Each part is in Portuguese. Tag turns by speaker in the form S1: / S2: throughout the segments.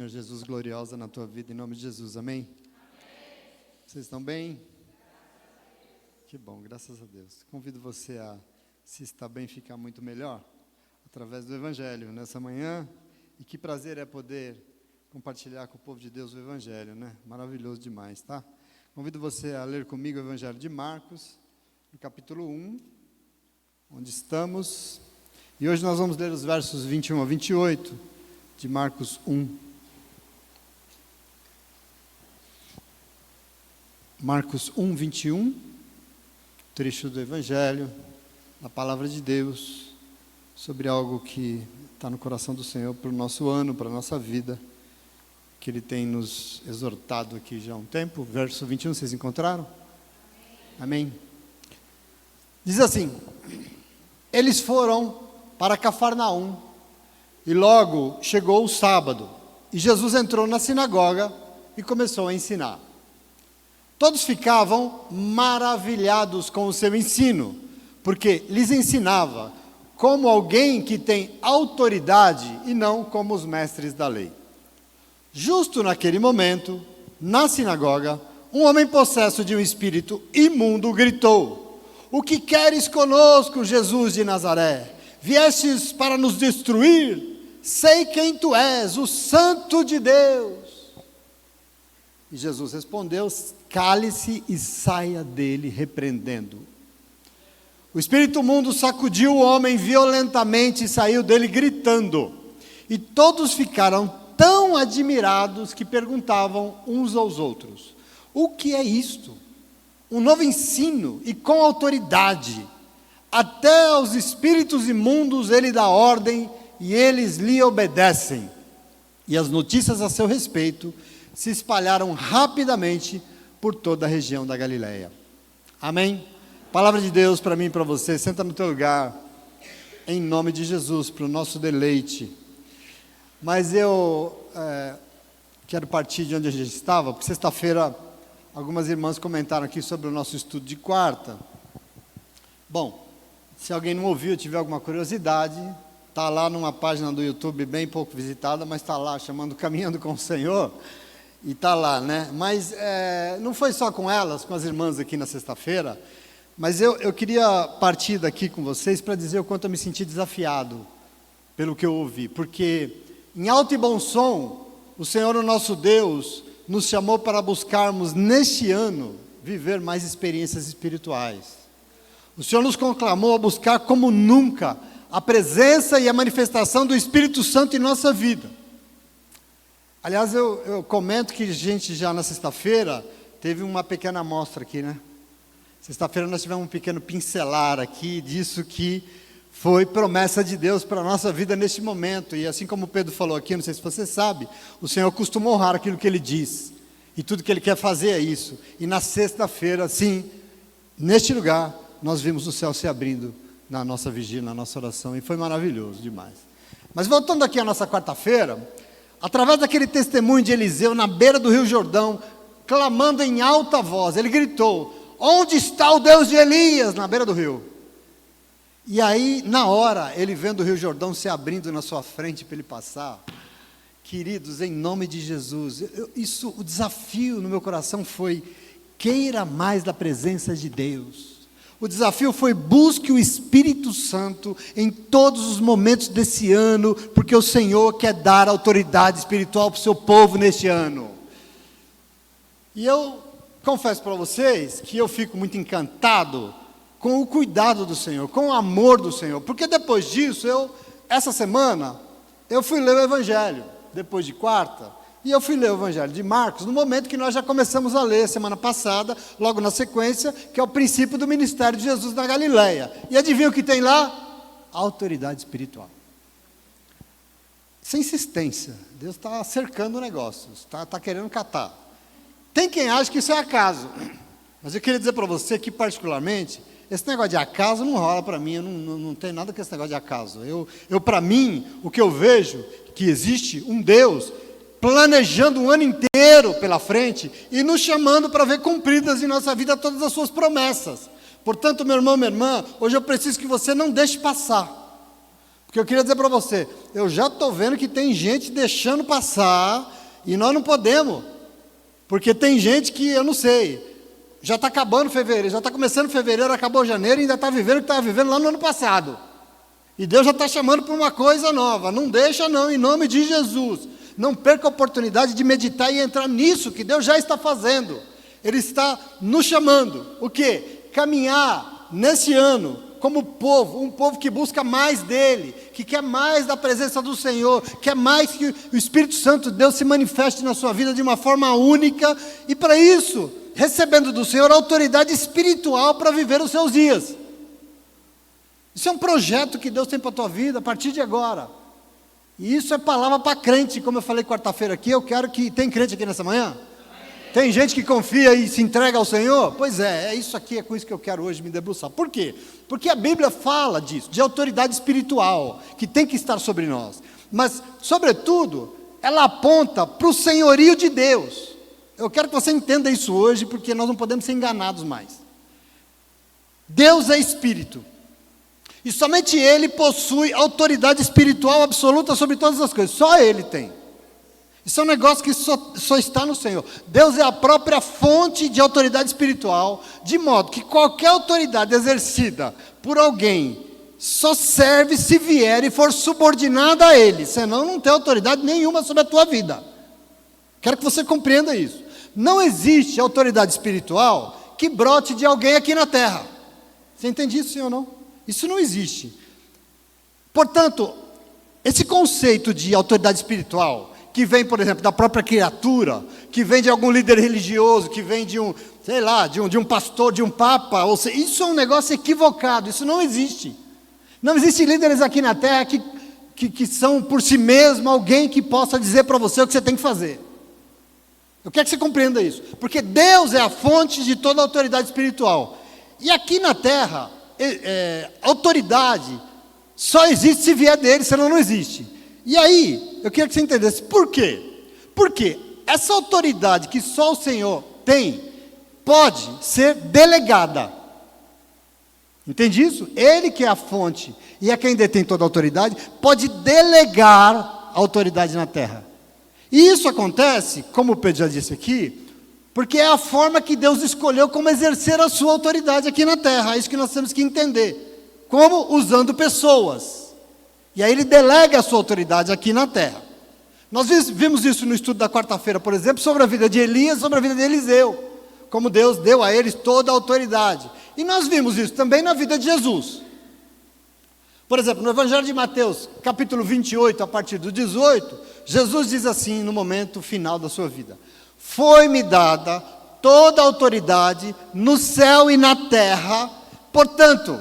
S1: Senhor Jesus, gloriosa na tua vida, em nome de Jesus, amém? Vocês estão bem? Que bom, graças a Deus. Convido você a, se está bem, ficar muito melhor, através do Evangelho, nessa manhã. E que prazer é poder compartilhar com o povo de Deus o Evangelho, né? Maravilhoso demais, tá? Convido você a ler comigo o Evangelho de Marcos, no capítulo 1, onde estamos. E hoje nós vamos ler os versos 21 a 28 de Marcos 1. Marcos 1, 21, trecho do Evangelho, a palavra de Deus, sobre algo que está no coração do Senhor para o nosso ano, para a nossa vida, que Ele tem nos exortado aqui já há um tempo. Verso 21, vocês encontraram? Amém? Diz assim: eles foram para Cafarnaum, e logo chegou o sábado, e Jesus entrou na sinagoga e começou a ensinar. Todos ficavam maravilhados com o seu ensino, porque lhes ensinava como alguém que tem autoridade e não como os mestres da lei. Justo naquele momento, na sinagoga, um homem possesso de um espírito imundo gritou: "O que queres conosco, Jesus de Nazaré? Viestes para nos destruir? Sei quem tu és, o Santo de Deus." E Jesus respondeu: "Cale-se e saia dele, repreendendo-o." O espírito imundo sacudiu o homem violentamente e saiu dele gritando. E todos ficaram tão admirados que perguntavam uns aos outros: "O que é isto? Um novo ensino e com autoridade. Até aos espíritos imundos ele dá ordem e eles lhe obedecem." E as notícias a seu respeito se espalharam rapidamente por toda a região da Galileia. Amém? Palavra de Deus para mim e para você. Senta no teu lugar, em nome de Jesus, para o nosso deleite. Mas eu quero partir de onde a gente estava, porque sexta-feira algumas irmãs comentaram aqui sobre o nosso estudo de quarta. Bom, se alguém não ouviu, tiver alguma curiosidade, está lá numa página do YouTube bem pouco visitada, mas está lá, chamando Caminhando com o Senhor. E está lá, né? Mas não foi só com elas, com as irmãs aqui na sexta-feira, mas eu queria partir daqui com vocês para dizer o quanto eu me senti desafiado pelo que eu ouvi, porque em alto e bom som, o Senhor, o nosso Deus, nos chamou para buscarmos neste ano viver mais experiências espirituais. O Senhor nos conclamou a buscar como nunca a presença e a manifestação do Espírito Santo em nossa vida. Aliás, eu comento que a gente já na sexta-feira teve uma pequena amostra aqui, né? Sexta-feira nós tivemos um pequeno pincelar aqui disso que foi promessa de Deus para a nossa vida neste momento. E assim como o Pedro falou aqui, não sei se você sabe, o Senhor costuma honrar aquilo que Ele diz. E tudo que Ele quer fazer é isso. E na sexta-feira, sim, neste lugar, nós vimos o céu se abrindo na nossa vigília, na nossa oração. E foi maravilhoso demais. Mas voltando aqui à nossa quarta-feira, através daquele testemunho de Eliseu na beira do Rio Jordão, clamando em alta voz, ele gritou: "Onde está o Deus de Elias?" na beira do rio. E aí, na hora, ele vendo o Rio Jordão se abrindo na sua frente para ele passar. Queridos, em nome de Jesus, o desafio no meu coração foi: queira mais da presença de Deus. O desafio foi: busque o Espírito Santo em todos os momentos desse ano, porque o Senhor quer dar autoridade espiritual para o seu povo neste ano. E eu confesso para vocês que eu fico muito encantado com o cuidado do Senhor, com o amor do Senhor, porque depois disso, essa semana, eu fui ler o Evangelho, depois de quarta, e eu fui ler o Evangelho de Marcos, no momento que nós já começamos a ler, semana passada, logo na sequência, que é o princípio do ministério de Jesus na Galileia. E adivinha o que tem lá? Autoridade espiritual. Sem insistência, Deus está cercando o negócio, está querendo catar. Tem quem acha que isso é acaso, mas eu queria dizer para você que, particularmente, esse negócio de acaso não rola para mim. Eu não tenho nada com esse negócio de acaso. Para mim, o que eu vejo, que existe um Deus planejando um ano inteiro pela frente e nos chamando para ver cumpridas em nossa vida todas as suas promessas. Portanto, meu irmão, minha irmã, hoje eu preciso que você não deixe passar. Porque eu queria dizer para você, eu já estou vendo que tem gente deixando passar e nós não podemos. Porque tem gente que, eu não sei, já está acabando fevereiro, já está começando fevereiro, acabou janeiro e ainda está vivendo o que estava vivendo lá no ano passado. E Deus já está chamando para uma coisa nova. Não deixa não, em nome de Jesus. Não perca a oportunidade de meditar e entrar nisso que Deus já está fazendo. Ele está nos chamando. O quê? Caminhar nesse ano como povo, um povo que busca mais dele, que quer mais da presença do Senhor, quer mais que o Espírito Santo de Deus se manifeste na sua vida de uma forma única. E para isso, recebendo do Senhor autoridade espiritual para viver os seus dias. Isso é um projeto que Deus tem para a tua vida a partir de agora. E isso é palavra para crente, como eu falei quarta-feira aqui. Eu quero que... Tem crente aqui nessa manhã? Tem gente que confia e se entrega ao Senhor? Pois é isso aqui, é com isso que eu quero hoje me debruçar. Por quê? Porque a Bíblia fala disso, de autoridade espiritual, que tem que estar sobre nós. Mas, sobretudo, ela aponta para o senhorio de Deus. Eu quero que você entenda isso hoje, porque nós não podemos ser enganados mais. Deus é Espírito. E somente Ele possui autoridade espiritual absoluta sobre todas as coisas. Só Ele tem. Isso é um negócio que só está no Senhor. Deus é a própria fonte de autoridade espiritual, de modo que qualquer autoridade exercida por alguém só serve se vier e for subordinada a Ele. Senão não tem autoridade nenhuma sobre a tua vida. Quero que você compreenda isso. Não existe autoridade espiritual que brote de alguém aqui na terra. Você entende isso, sim ou não? Isso não existe. Portanto, esse conceito de autoridade espiritual, que vem, por exemplo, da própria criatura, que vem de algum líder religioso, que vem de um, sei lá, de um pastor, de um papa, ou seja, isso é um negócio equivocado, isso não existe. Não existe líderes aqui na terra que são por si mesmo alguém que possa dizer para você o que você tem que fazer. Eu quero que você compreenda isso, porque Deus é a fonte de toda a autoridade espiritual. E aqui na terra, autoridade só existe se vier dele, senão não existe. E aí, eu queria que você entendesse por quê? Porque essa autoridade que só o Senhor tem, pode ser delegada. Entende isso? Ele que é a fonte e é quem detém toda a autoridade, pode delegar a autoridade na terra. E isso acontece, como o Pedro já disse aqui, porque é a forma que Deus escolheu como exercer a sua autoridade aqui na terra. É isso que nós temos que entender. Como? Usando pessoas. E aí Ele delega a sua autoridade aqui na terra. Nós vimos isso no estudo da quarta-feira, por exemplo, sobre a vida de Elias, sobre a vida de Eliseu. Como Deus deu a eles toda a autoridade. E nós vimos isso também na vida de Jesus. Por exemplo, no Evangelho de Mateus, capítulo 28, a partir do 18, Jesus diz assim no momento final da sua vida: foi-me dada toda a autoridade no céu e na terra, portanto,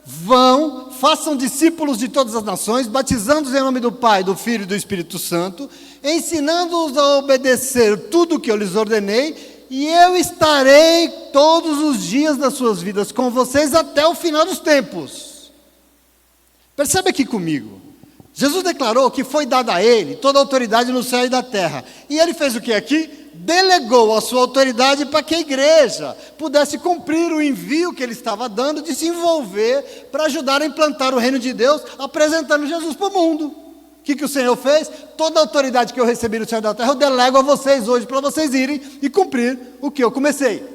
S1: vão, façam discípulos de todas as nações, batizando-os em nome do Pai, do Filho e do Espírito Santo, ensinando-os a obedecer tudo o que eu lhes ordenei, e eu estarei todos os dias das suas vidas com vocês até o final dos tempos. Percebe aqui comigo, Jesus declarou que foi dada a Ele toda a autoridade no céu e na terra, e Ele fez o que aqui? Delegou a sua autoridade para que a igreja pudesse cumprir o envio que Ele estava dando, de se envolver para ajudar a implantar o reino de Deus, apresentando Jesus para o mundo. O que o Senhor fez? Toda a autoridade que eu recebi no céu e na terra, eu delego a vocês hoje, para vocês irem e cumprir o que eu comecei.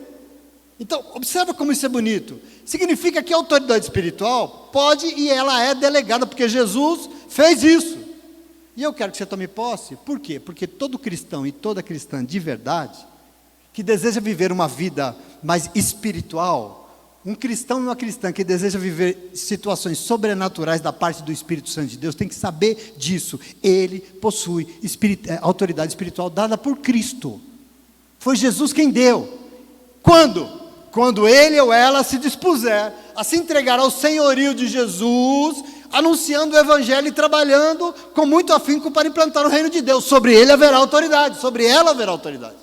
S1: Então, observa como isso é bonito. Significa que a autoridade espiritual pode e ela é delegada, porque Jesus fez isso. E eu quero que você tome posse. Por quê? Porque todo cristão e toda cristã de verdade, que deseja viver uma vida mais espiritual, um cristão e uma cristã que deseja viver situações sobrenaturais da parte do Espírito Santo de Deus, tem que saber disso. Ele possui autoridade espiritual dada por Cristo. Foi Jesus quem deu. Quando? Quando ele ou ela se dispuser a se entregar ao senhorio de Jesus, anunciando o Evangelho e trabalhando com muito afinco para implantar o reino de Deus. Sobre ele haverá autoridade, sobre ela haverá autoridade.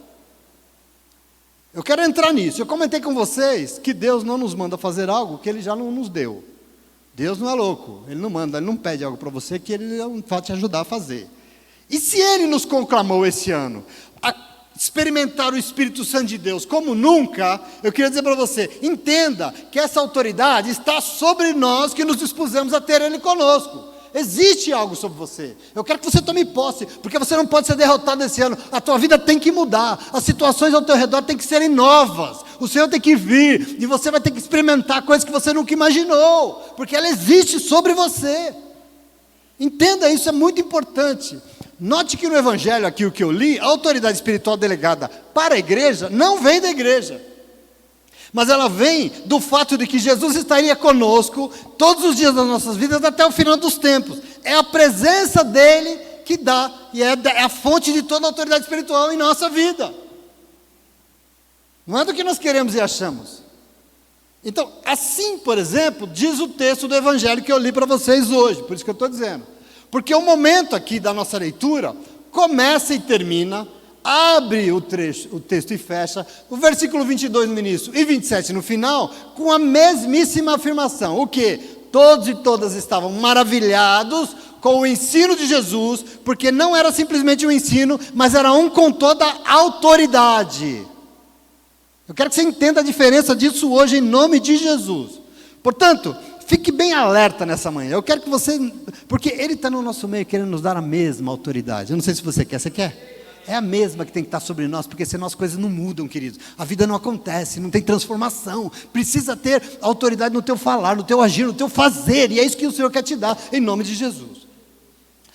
S1: Eu quero entrar nisso. Eu comentei com vocês que Deus não nos manda fazer algo que Ele já não nos deu. Deus não é louco, Ele não manda, Ele não pede algo para você que Ele não vai te ajudar a fazer. E se Ele nos conclamou esse ano a experimentar o Espírito Santo de Deus como nunca, eu queria dizer para você, entenda que essa autoridade está sobre nós que nos dispusemos a ter Ele conosco. Existe algo sobre você. Eu quero que você tome posse, porque você não pode ser derrotado esse ano. A tua vida tem que mudar. As situações ao teu redor têm que serem novas. O Senhor tem que vir, e você vai ter que experimentar coisas que você nunca imaginou, porque ela existe sobre você. Entenda isso, é muito importante. Note que no Evangelho aqui, o que eu li, a autoridade espiritual delegada para a igreja não vem da igreja, mas ela vem do fato de que Jesus estaria conosco todos os dias das nossas vidas até o final dos tempos. É a presença dele que dá, e é a fonte de toda a autoridade espiritual em nossa vida. Não é do que nós queremos e achamos. Então, assim, por exemplo, diz o texto do Evangelho que eu li para vocês hoje, por isso que eu estou dizendo. Porque o momento aqui da nossa leitura começa e termina, abre o texto e fecha, o versículo 22 no início e 27 no final, com a mesmíssima afirmação. O quê? Todos e todas estavam maravilhados com o ensino de Jesus, porque não era simplesmente um ensino, mas era um com toda a autoridade. Eu quero que você entenda a diferença disso hoje, em nome de Jesus. Portanto, fique bem alerta nessa manhã. Eu quero que você, porque Ele está no nosso meio querendo nos dar a mesma autoridade. Eu não sei se você quer? É a mesma que tem que estar sobre nós, porque senão as coisas não mudam, queridos. A vida não acontece, não tem transformação. Precisa ter autoridade no teu falar, no teu agir, no teu fazer. E é isso que o Senhor quer te dar, em nome de Jesus.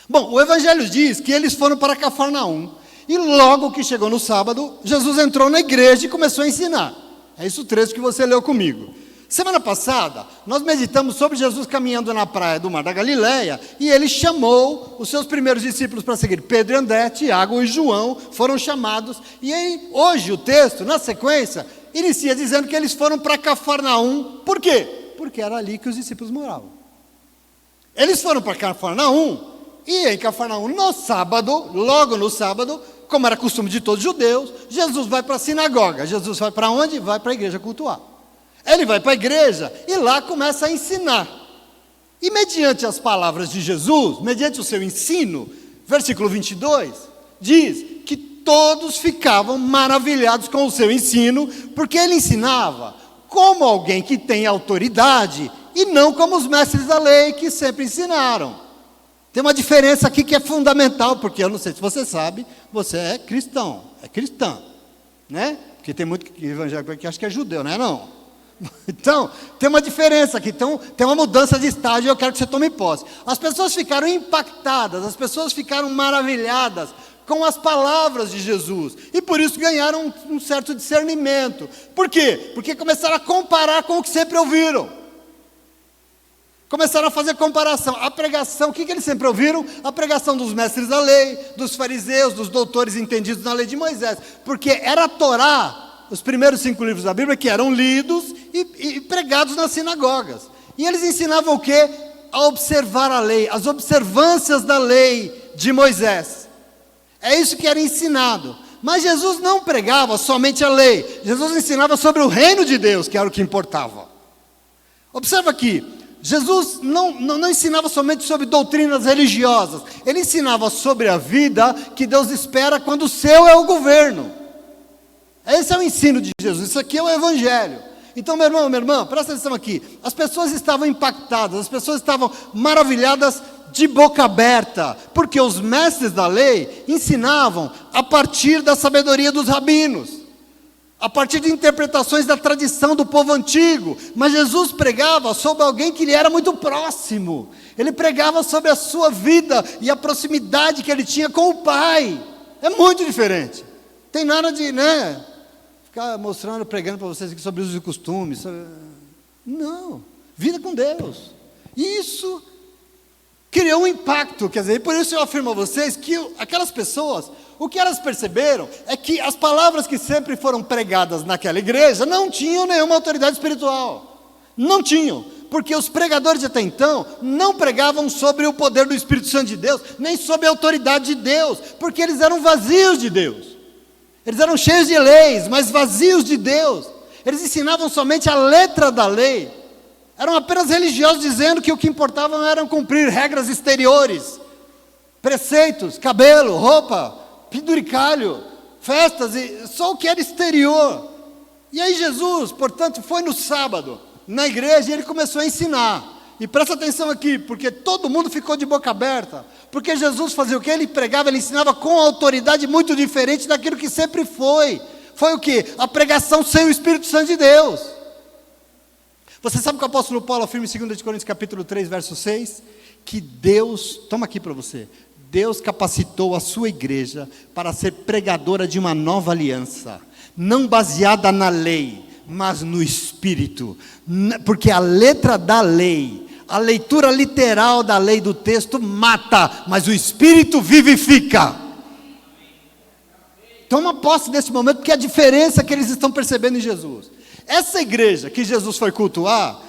S1: Bom, o Evangelho diz que eles foram para Cafarnaum. E logo que chegou no sábado, Jesus entrou na igreja e começou a ensinar. É isso o trecho que você leu comigo. Semana passada, nós meditamos sobre Jesus caminhando na praia do Mar da Galileia, e ele chamou os seus primeiros discípulos para seguir. Pedro e André, Tiago e João foram chamados, e aí, hoje o texto, na sequência, inicia dizendo que eles foram para Cafarnaum. Por quê? Porque era ali que os discípulos moravam. Eles foram para Cafarnaum, e em Cafarnaum, no sábado, logo no sábado, como era costume de todos os judeus, Jesus vai para a sinagoga. Jesus vai para onde? Vai para a igreja cultuar. Ele vai para a igreja e lá começa a ensinar. E mediante as palavras de Jesus, mediante o seu ensino, versículo 22, diz que todos ficavam maravilhados com o seu ensino, porque ele ensinava como alguém que tem autoridade e não como os mestres da lei que sempre ensinaram. Tem uma diferença aqui que é fundamental, porque eu não sei se você sabe, você é cristão, é cristã, né? Porque tem muito evangélico que acha que é judeu, não é não? Então, tem uma diferença aqui, então, tem uma mudança de estágio, eu quero que você tome posse. As pessoas ficaram impactadas, as pessoas ficaram maravilhadas com as palavras de Jesus, e por isso ganharam um certo discernimento. Por quê? Porque começaram a comparar com o que sempre ouviram. Começaram a fazer comparação. A pregação, o que eles sempre ouviram? A pregação dos mestres da lei, dos fariseus, dos doutores entendidos na lei de Moisés, porque era a Torá, os primeiros 5 livros da Bíblia, que eram lidos e pregados nas sinagogas. E eles ensinavam o quê? A observar a lei, as observâncias da lei de Moisés. É isso que era ensinado. Mas Jesus não pregava somente a lei. Jesus ensinava sobre o reino de Deus, que era o que importava. Observa aqui, Jesus não ensinava somente sobre doutrinas religiosas. Ele ensinava sobre a vida que Deus espera quando o seu é o governo. Esse é o ensino de Jesus, isso aqui é o Evangelho. Então, meu irmão, minha irmã, presta atenção aqui. As pessoas estavam impactadas, as pessoas estavam maravilhadas de boca aberta, porque os mestres da lei ensinavam a partir da sabedoria dos rabinos, a partir de interpretações da tradição do povo antigo. Mas Jesus pregava sobre alguém que lhe era muito próximo. Ele pregava sobre a sua vida e a proximidade que ele tinha com o Pai. É muito diferente. Tem nada de, ficar mostrando, pregando para vocês aqui sobre usos e costumes. Não, vida com Deus. Isso criou um impacto, quer dizer, e por isso eu afirmo a vocês que aquelas pessoas, o que elas perceberam é que as palavras que sempre foram pregadas naquela igreja não tinham nenhuma autoridade espiritual. Não tinham, porque os pregadores até então não pregavam sobre o poder do Espírito Santo de Deus, nem sobre a autoridade de Deus, porque eles eram vazios de Deus. Eles eram cheios de leis, mas vazios de Deus. Eles ensinavam somente a letra da lei. Eram apenas religiosos dizendo que o que importava era cumprir regras exteriores, preceitos, cabelo, roupa, penduricalho, festas, e só o que era exterior. E aí Jesus, portanto, foi no sábado, na igreja, e ele começou a ensinar. E presta atenção aqui, porque todo mundo ficou de boca aberta. Porque Jesus fazia o quê? Ele pregava, ele ensinava com autoridade muito diferente daquilo que sempre foi. Foi o quê? A pregação sem o Espírito Santo de Deus. Você sabe que o apóstolo Paulo afirma em 2 Coríntios capítulo 3, verso 6? Que Deus, toma aqui para você, Deus capacitou a sua igreja para ser pregadora de uma nova aliança, não baseada na lei, mas no Espírito, porque a letra da lei, a leitura literal da lei do texto mata, mas o Espírito vivifica. Toma posse desse momento, porque é a diferença que eles estão percebendo em Jesus. Essa igreja que Jesus foi cultuar,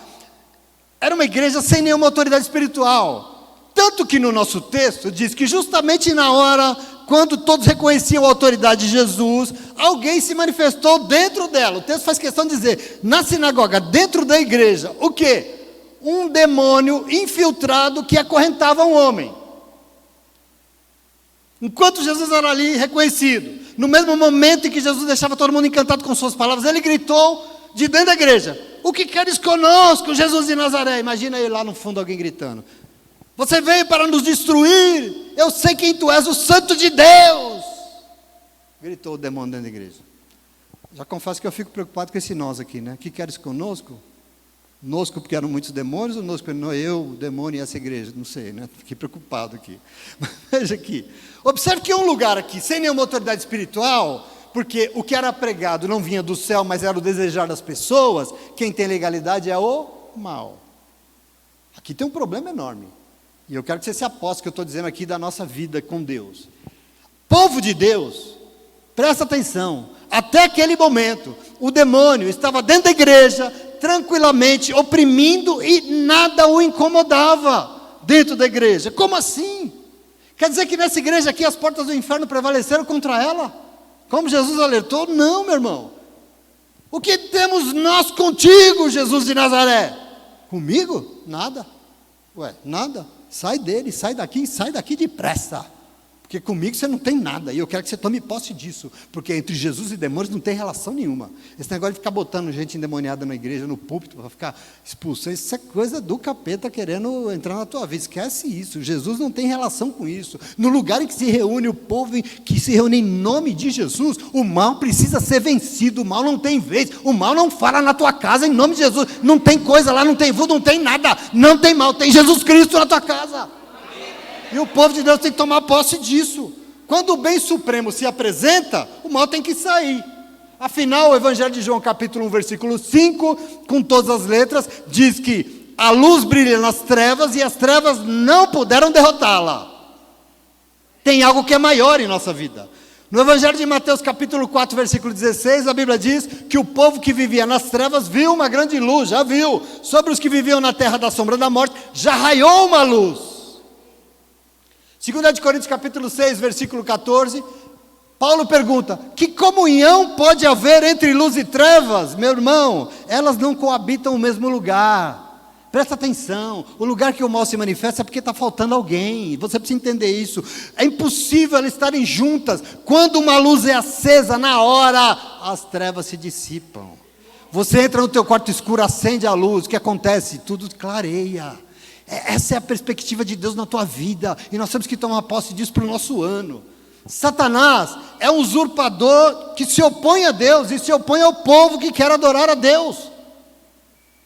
S1: era uma igreja sem nenhuma autoridade espiritual. Tanto que no nosso texto diz que justamente na hora, quando todos reconheciam a autoridade de Jesus, alguém se manifestou dentro dela. O texto faz questão de dizer, na sinagoga, dentro da igreja, o quê? Um demônio infiltrado que acorrentava um homem. Enquanto Jesus era ali reconhecido, no mesmo momento em que Jesus deixava todo mundo encantado com suas palavras, ele gritou de dentro da igreja: o que queres conosco, Jesus de Nazaré? Imagina aí lá no fundo alguém gritando: você veio para nos destruir, eu sei quem tu és, o Santo de Deus. Gritou o demônio dentro da igreja. Já confesso que eu fico preocupado com esse nós aqui, né? O que queres conosco? Nosco porque eram muitos demônios, ou nosco não, eu, o demônio e essa igreja? Não sei, né? Fiquei preocupado aqui. Mas veja aqui, observe que é um lugar aqui, sem nenhuma autoridade espiritual, porque o que era pregado não vinha do céu, mas era o desejar das pessoas. Quem tem legalidade é o mal. Aqui tem um problema enorme, e eu quero que você se aposte que eu estou dizendo aqui da nossa vida com Deus. Povo de Deus, presta atenção, até aquele momento, o demônio estava dentro da igreja, tranquilamente, oprimindo, e nada o incomodava dentro da igreja. Como assim? Quer dizer que nessa igreja aqui as portas do inferno prevaleceram contra ela? Como Jesus alertou? Não, meu irmão. O que temos nós contigo, Jesus de Nazaré? Comigo? Nada. Ué, nada? Sai dele, sai daqui depressa. Porque comigo você não tem nada, e eu quero que você tome posse disso, porque entre Jesus e demônios não tem relação nenhuma. Esse negócio de ficar botando gente endemoniada na igreja, no púlpito, para ficar expulsando, isso é coisa do capeta querendo entrar na tua vida. Esquece isso, Jesus não tem relação com isso. No lugar em que se reúne o povo, que se reúne em nome de Jesus, o mal precisa ser vencido, o mal não tem vez, o mal não fala na tua casa em nome de Jesus, não tem coisa lá, não tem voodoo, não tem nada, não tem mal, tem Jesus Cristo na tua casa. E o povo de Deus tem que tomar posse disso. Quando o bem supremo se apresenta, o mal tem que sair. Afinal, o Evangelho de João, capítulo 1, versículo 5, com todas as letras, diz que a luz brilha nas trevas e as trevas não puderam derrotá-la. Tem algo que é maior em nossa vida. No Evangelho de Mateus, capítulo 4, versículo 16, a Bíblia diz que o povo que vivia nas trevas viu uma grande luz, já viu. Sobre os que viviam na terra da sombra da morte, já raiou uma luz. 2 Coríntios capítulo 6, versículo 14, Paulo pergunta: que comunhão pode haver entre luz e trevas? Meu irmão, elas não coabitam o mesmo lugar. Presta atenção, o lugar que o mal se manifesta é porque está faltando alguém, você precisa entender isso. É impossível elas estarem juntas. Quando uma luz é acesa, na hora, as trevas se dissipam. Você entra no teu quarto escuro, acende a luz, o que acontece? Tudo clareia. Essa é a perspectiva de Deus na tua vida, e nós temos que tomar posse disso para o nosso ano. Satanás é um usurpador que se opõe a Deus, e se opõe ao povo que quer adorar a Deus.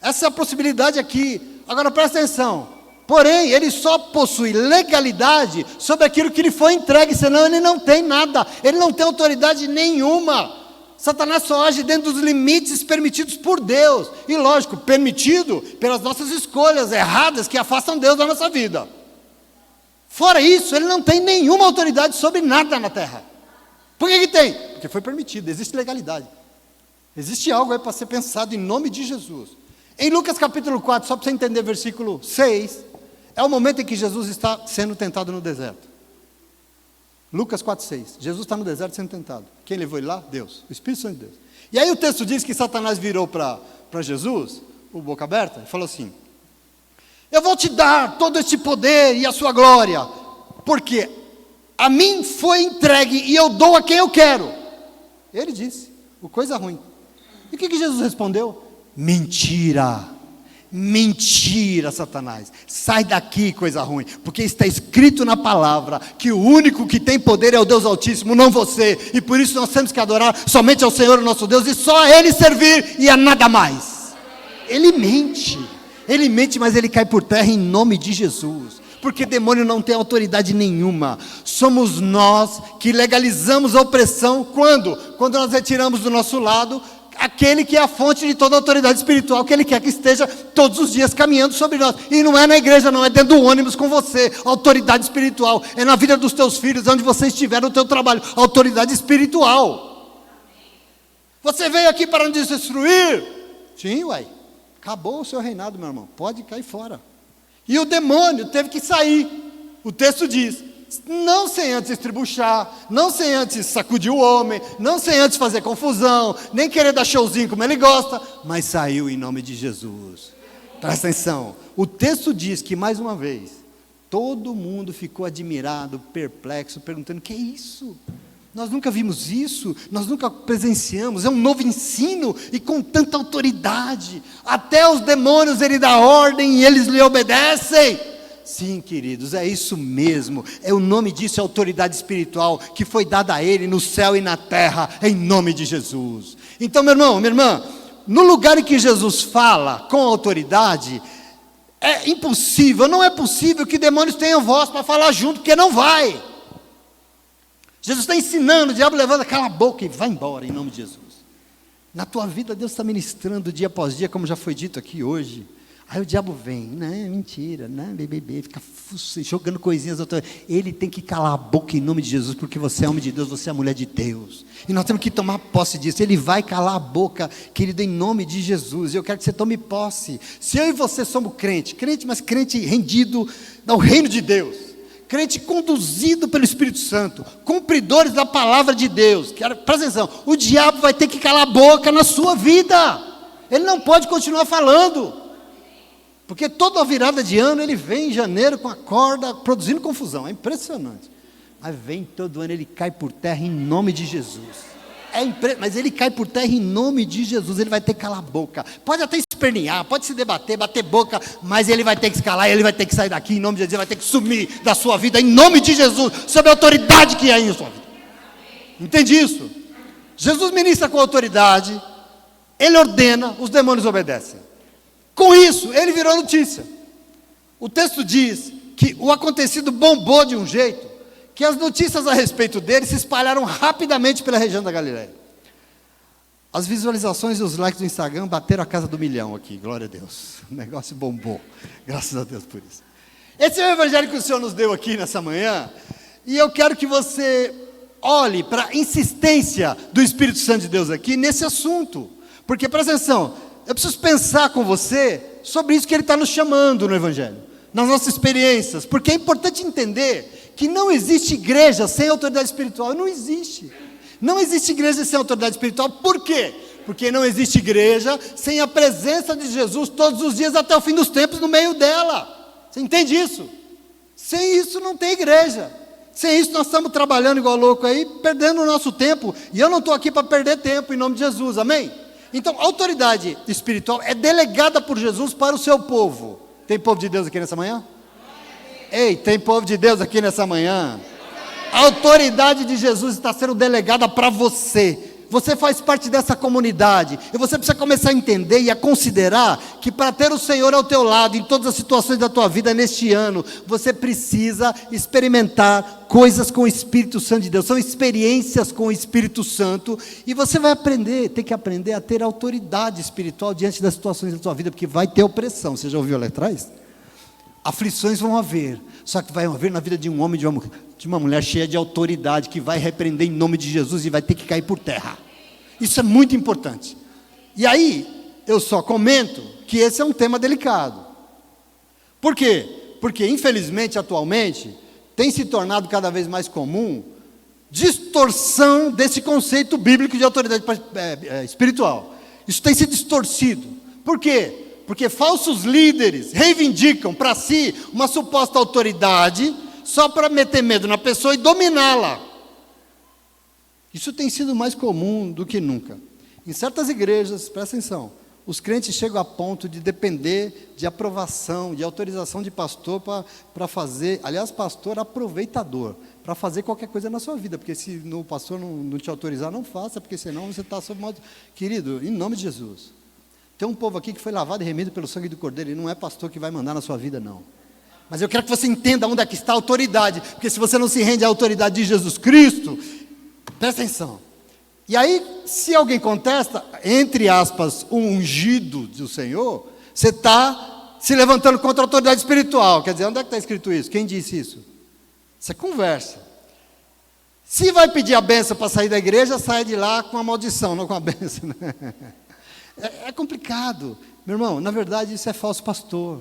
S1: Essa é a possibilidade aqui. Agora presta atenção, porém ele só possui legalidade sobre aquilo que lhe foi entregue, senão ele não tem nada, ele não tem autoridade nenhuma. Satanás só age dentro dos limites permitidos por Deus, e lógico, permitido pelas nossas escolhas erradas que afastam Deus da nossa vida. Fora isso, ele não tem nenhuma autoridade sobre nada na terra. Por que tem? Porque foi permitido, existe legalidade. Existe algo aí para ser pensado em nome de Jesus. Em Lucas capítulo 4, só para você entender versículo 6, é o momento em que Jesus está sendo tentado no deserto. Lucas 4,6, Jesus está no deserto sendo tentado. Quem levou ele lá? Deus, o Espírito Santo de Deus. E aí o texto diz que Satanás virou para Jesus, o boca aberta, e falou assim: eu vou te dar todo este poder e a sua glória, porque a mim foi entregue e eu dou a quem eu quero. Ele disse, o coisa ruim. E o que Jesus respondeu? Mentira, Mentira, Satanás. Sai daqui, coisa ruim. Porque está escrito na palavra que o único que tem poder é o Deus Altíssimo, não você. E por isso nós temos que adorar somente ao Senhor, nosso Deus, e só a Ele servir e a nada mais. Ele mente, mas ele cai por terra em nome de Jesus. Porque demônio não tem autoridade nenhuma. Somos nós que legalizamos a opressão. Quando? Quando nós retiramos do nosso lado aquele que é a fonte de toda a autoridade espiritual, que Ele quer que esteja todos os dias caminhando sobre nós. E não é na igreja, não, é dentro do ônibus com você. Autoridade espiritual, é na vida dos teus filhos, onde você estiver no teu trabalho. Autoridade espiritual. Você veio aqui para nos destruir? Sim, uai. Acabou o seu reinado, meu irmão. Pode cair fora. E o demônio teve que sair. O texto diz: não sem antes estribuchar, não sem antes sacudir o homem, não sem antes fazer confusão, nem querer dar showzinho como ele gosta, mas saiu em nome de Jesus. Presta atenção, o texto diz que, mais uma vez, todo mundo ficou admirado, perplexo, perguntando: o que é isso? Nós nunca vimos isso, nós nunca presenciamos, é um novo ensino, e com tanta autoridade, até os demônios Ele dá ordem e eles lhe obedecem. Sim, queridos, é isso mesmo, é o nome disso, é a autoridade espiritual que foi dada a Ele no céu e na terra, em nome de Jesus. Então, meu irmão, minha irmã, no lugar em que Jesus fala com autoridade, é impossível, não é possível que demônios tenham voz para falar junto, porque não vai. Jesus está ensinando, o diabo levanta, cala a boca e vai embora, em nome de Jesus. Na tua vida, Deus está ministrando dia após dia, como já foi dito aqui hoje. Aí o diabo vem: não, mentira, não, bebê, fica jogando coisinhas. Ele tem que calar a boca em nome de Jesus, porque você é homem de Deus, você é a mulher de Deus. E nós temos que tomar posse disso. Ele vai calar a boca, querido, em nome de Jesus. E eu quero que você tome posse. Se eu e você somos crente, mas crente rendido ao reino de Deus, crente conduzido pelo Espírito Santo, cumpridores da palavra de Deus, presta atenção, o diabo vai ter que calar a boca na sua vida. Ele não pode continuar falando. Porque toda virada de ano ele vem em janeiro com a corda produzindo confusão, é impressionante. Mas vem todo ano, ele cai por terra em nome de Jesus. Mas ele cai por terra em nome de Jesus. Ele vai ter que calar a boca. Pode até espernear, pode se debater, bater boca, mas ele vai ter que escalar, ele vai ter que sair daqui em nome de Jesus. Ele vai ter que sumir da sua vida em nome de Jesus, sob a autoridade que há em sua vida. Entende isso? Jesus ministra com autoridade, ele ordena, os demônios obedecem. Com isso, ele virou notícia. O texto diz que o acontecido bombou de um jeito, que as notícias a respeito dele se espalharam rapidamente pela região da Galileia. As visualizações e os likes do Instagram bateram a casa do 1 milhão aqui, glória a Deus. O negócio bombou, graças a Deus por isso. Esse é o evangelho que o Senhor nos deu aqui nessa manhã, e eu quero que você olhe para a insistência do Espírito Santo de Deus aqui nesse assunto, porque presta atenção, eu preciso pensar com você sobre isso que Ele está nos chamando no Evangelho, nas nossas experiências, porque é importante entender que não existe igreja sem autoridade espiritual. Não existe. Não existe igreja sem autoridade espiritual. Por quê? Porque não existe igreja sem a presença de Jesus todos os dias até o fim dos tempos no meio dela. Você entende isso? Sem isso não tem igreja. Sem isso nós estamos trabalhando igual louco aí, perdendo o nosso tempo. E eu não estou aqui para perder tempo em nome de Jesus, amém? Então, a autoridade espiritual é delegada por Jesus para o seu povo. Tem povo de Deus aqui nessa manhã? Ei, tem povo de Deus aqui nessa manhã? A autoridade de Jesus está sendo delegada para você. Você faz parte dessa comunidade. E você precisa começar a entender e a considerar que para ter o Senhor ao teu lado, em todas as situações da tua vida neste ano, você precisa experimentar coisas com o Espírito Santo de Deus. São experiências com o Espírito Santo. E você vai aprender, tem que aprender a ter autoridade espiritual diante das situações da tua vida, porque vai ter opressão. Você já ouviu lá atrás? Aflições vão haver, só que vai haver na vida de um homem, de uma mulher cheia de autoridade, que vai repreender em nome de Jesus e vai ter que cair por terra. Isso é muito importante. E aí, eu só comento que esse é um tema delicado. Por quê? Porque infelizmente, atualmente, tem se tornado cada vez mais comum distorção desse conceito bíblico de autoridade espiritual. Isso tem se distorcido. Por quê? Porque falsos líderes reivindicam para si uma suposta autoridade só para meter medo na pessoa e dominá-la. Isso tem sido mais comum do que nunca. Em certas igrejas, presta atenção, os crentes chegam a ponto de depender de aprovação, de autorização de pastor para fazer, aliás, pastor aproveitador, para fazer qualquer coisa na sua vida, porque se o pastor não te autorizar, não faça, porque senão você está sob modo... Querido, em nome de Jesus, tem um povo aqui que foi lavado e remido pelo sangue do Cordeiro, e não é pastor que vai mandar na sua vida, não. Mas eu quero que você entenda onde é que está a autoridade, porque se você não se rende à autoridade de Jesus Cristo, presta atenção. E aí, se alguém contesta, entre aspas, o ungido do Senhor, você está se levantando contra a autoridade espiritual. Quer dizer, onde é que está escrito isso? Quem disse isso? Isso é conversa. Se vai pedir a benção para sair da igreja, sai de lá com a maldição, não com a benção. É complicado. Meu irmão, na verdade, isso é falso pastor.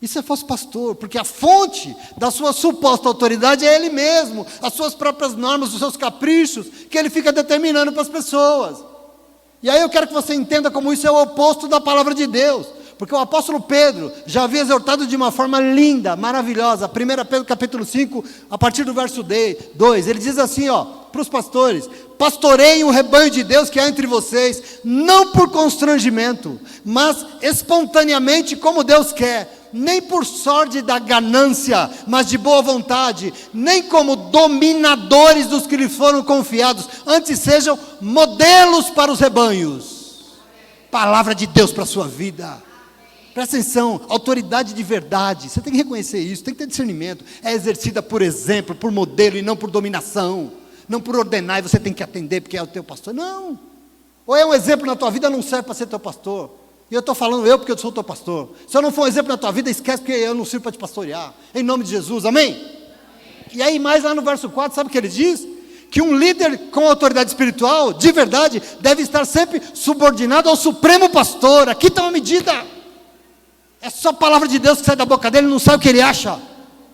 S1: Isso é falso pastor, porque a fonte da sua suposta autoridade é ele mesmo, as suas próprias normas, os seus caprichos, que ele fica determinando para as pessoas. E aí eu quero que você entenda como isso é o oposto da palavra de Deus, porque o apóstolo Pedro já havia exortado de uma forma linda, maravilhosa, 1 Pedro capítulo 5, a partir do verso 2, ele diz assim, para os pastores: pastoreiem o rebanho de Deus que há entre vocês, não por constrangimento, mas espontaneamente como Deus quer, nem por sorte da ganância, mas de boa vontade, nem como dominadores dos que lhes foram confiados, antes sejam modelos para os rebanhos. Palavra de Deus para a sua vida. Presta atenção, autoridade de verdade, você tem que reconhecer isso, tem que ter discernimento, é exercida por exemplo, por modelo e não por dominação, não por ordenar e você tem que atender porque é o teu pastor, não. Ou é um exemplo na tua vida, não serve para ser teu pastor. E eu estou falando porque eu sou teu pastor. Se eu não for um exemplo na tua vida, esquece, porque eu não sirvo para te pastorear. Em nome de Jesus, amém? E aí mais lá no verso 4, sabe o que ele diz? Que um líder com autoridade espiritual, de verdade, deve estar sempre subordinado ao supremo pastor. Aqui está uma medida. É só a palavra de Deus que sai da boca dele, não sabe o que ele acha.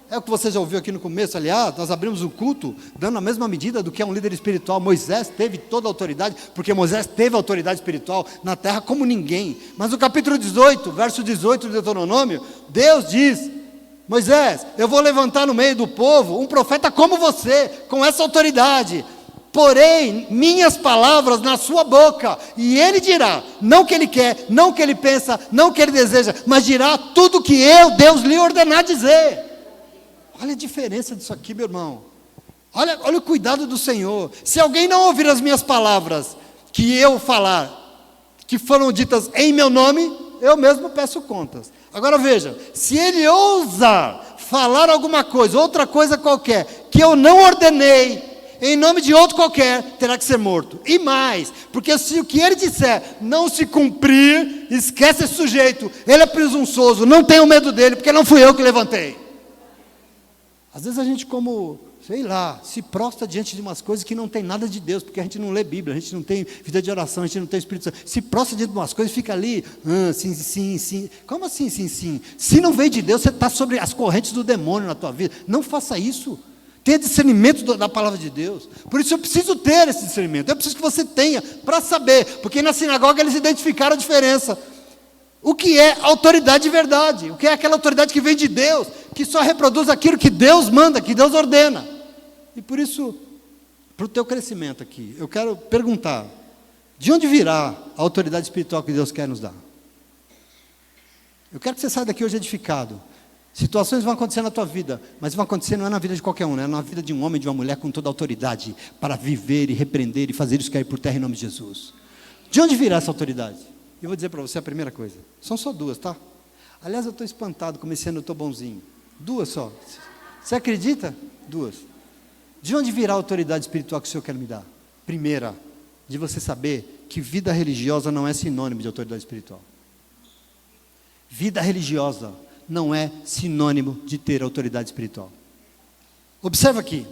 S1: É o que você já ouviu aqui no começo, aliás, nós abrimos o culto, dando a mesma medida do que é um líder espiritual. Moisés teve toda a autoridade, porque Moisés teve autoridade espiritual na terra como ninguém. Mas no capítulo 18, verso 18 do Deuteronômio, Deus diz: Moisés, eu vou levantar no meio do povo um profeta como você, com essa autoridade. Porém, minhas palavras na sua boca, e ele dirá, não o que ele quer, não o que ele pensa, não o que ele deseja, mas dirá tudo o que eu, Deus, lhe ordenar dizer. Olha a diferença disso aqui, meu irmão. Olha o cuidado do Senhor. Se alguém não ouvir as minhas palavras, que eu falar, que foram ditas em meu nome, eu mesmo peço contas. Agora veja, se ele ousar falar alguma coisa, outra coisa qualquer, que eu não ordenei, em nome de outro qualquer, terá que ser morto. E mais, porque se o que ele disser não se cumprir, esquece esse sujeito, ele é presunçoso, não tenho medo dele, porque não fui eu que levantei. Às vezes a gente se prostra diante de umas coisas que não tem nada de Deus, porque a gente não lê Bíblia, a gente não tem vida de oração, a gente não tem Espírito Santo, se prostra diante de umas coisas e fica ali, sim, como assim sim? Se não veio de Deus, você está sobre as correntes do demônio na tua vida, não faça isso, tenha discernimento da palavra de Deus. Por isso eu preciso ter esse discernimento, eu preciso que você tenha, para saber, porque na sinagoga eles identificaram a diferença. O que é autoridade de verdade? O que é aquela autoridade que vem de Deus, que só reproduz aquilo que Deus manda, que Deus ordena? E por isso, para o teu crescimento aqui, eu quero perguntar: de onde virá a autoridade espiritual que Deus quer nos dar? Eu quero que você saia daqui hoje edificado. Situações vão acontecer na tua vida, mas vão acontecer não é na vida de qualquer um, é na vida de um homem e de uma mulher com toda a autoridade para viver e repreender e fazer isso cair por terra em nome de Jesus. De onde virá essa autoridade? Eu vou dizer para você a primeira coisa. São só duas, tá? Aliás, eu estou espantado, como esse ano eu estou bonzinho. Duas só. Você acredita? Duas. De onde virá a autoridade espiritual que o Senhor quer me dar? Primeira, de você saber que vida religiosa não é sinônimo de autoridade espiritual. Vida religiosa não é sinônimo de ter autoridade espiritual. Observa aqui.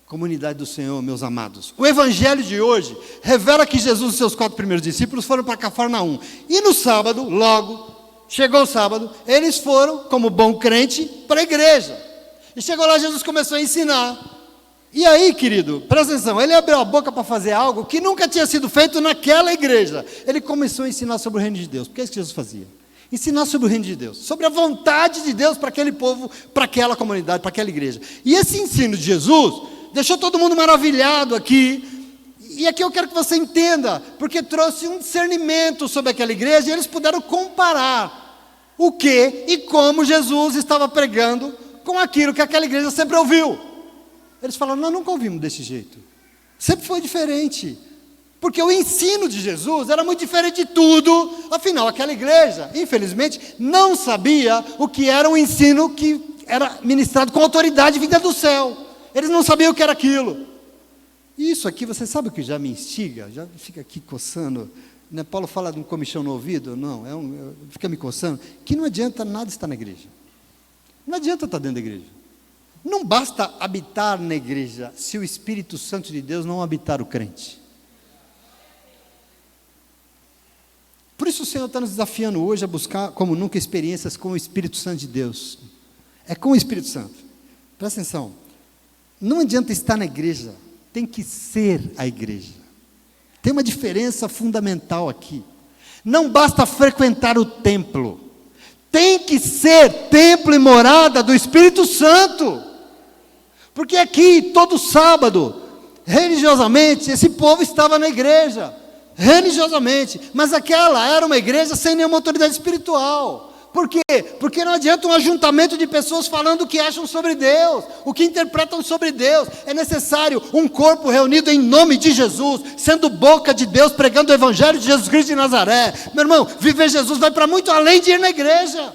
S1: Comunidade do Senhor, meus amados. O evangelho de hoje revela que Jesus e seus 4 primeiros discípulos foram para Cafarnaum. E no sábado, logo, chegou o sábado, eles foram, como bom crente, para a igreja. E chegou lá, Jesus começou a ensinar. E aí, querido, presta atenção, ele abriu a boca para fazer algo que nunca tinha sido feito naquela igreja. Ele começou a ensinar sobre o reino de Deus. Porque é isso que Jesus fazia. Ensinar sobre o reino de Deus, sobre a vontade de Deus para aquele povo, para aquela comunidade, para aquela igreja. E esse ensino de Jesus deixou todo mundo maravilhado aqui. E aqui eu quero que você entenda, porque trouxe um discernimento sobre aquela igreja, e eles puderam comparar o que e como Jesus estava pregando com aquilo que aquela igreja sempre ouviu. Eles falaram: nós nunca ouvimos desse jeito, sempre foi diferente, porque o ensino de Jesus era muito diferente de tudo. Afinal, aquela igreja, infelizmente, não sabia o que era um ensino que era ministrado com autoridade vinda do céu. Eles não sabiam o que era aquilo. Isso aqui, você sabe o que já me instiga? Já fica aqui coçando, né? Paulo fala de um comichão no ouvido. Não, fica me coçando, que não adianta nada estar na igreja. Não adianta estar dentro da igreja. Não basta habitar na igreja, se o Espírito Santo de Deus não habitar o crente. Por isso o Senhor está nos desafiando hoje a buscar, como nunca, experiências com o Espírito Santo de Deus. É com o Espírito Santo. Presta atenção. Não adianta estar na igreja, tem que ser a igreja. Tem uma diferença fundamental aqui. Não basta frequentar o templo, tem que ser templo e morada do Espírito Santo. Porque aqui, todo sábado, religiosamente, esse povo estava na igreja, religiosamente, mas aquela era uma igreja sem nenhuma autoridade espiritual. Por quê? Porque não adianta um ajuntamento de pessoas falando o que acham sobre Deus, o que interpretam sobre Deus. É necessário um corpo reunido em nome de Jesus, sendo boca de Deus, pregando o Evangelho de Jesus Cristo de Nazaré. Meu irmão, viver Jesus vai para muito além de ir na igreja.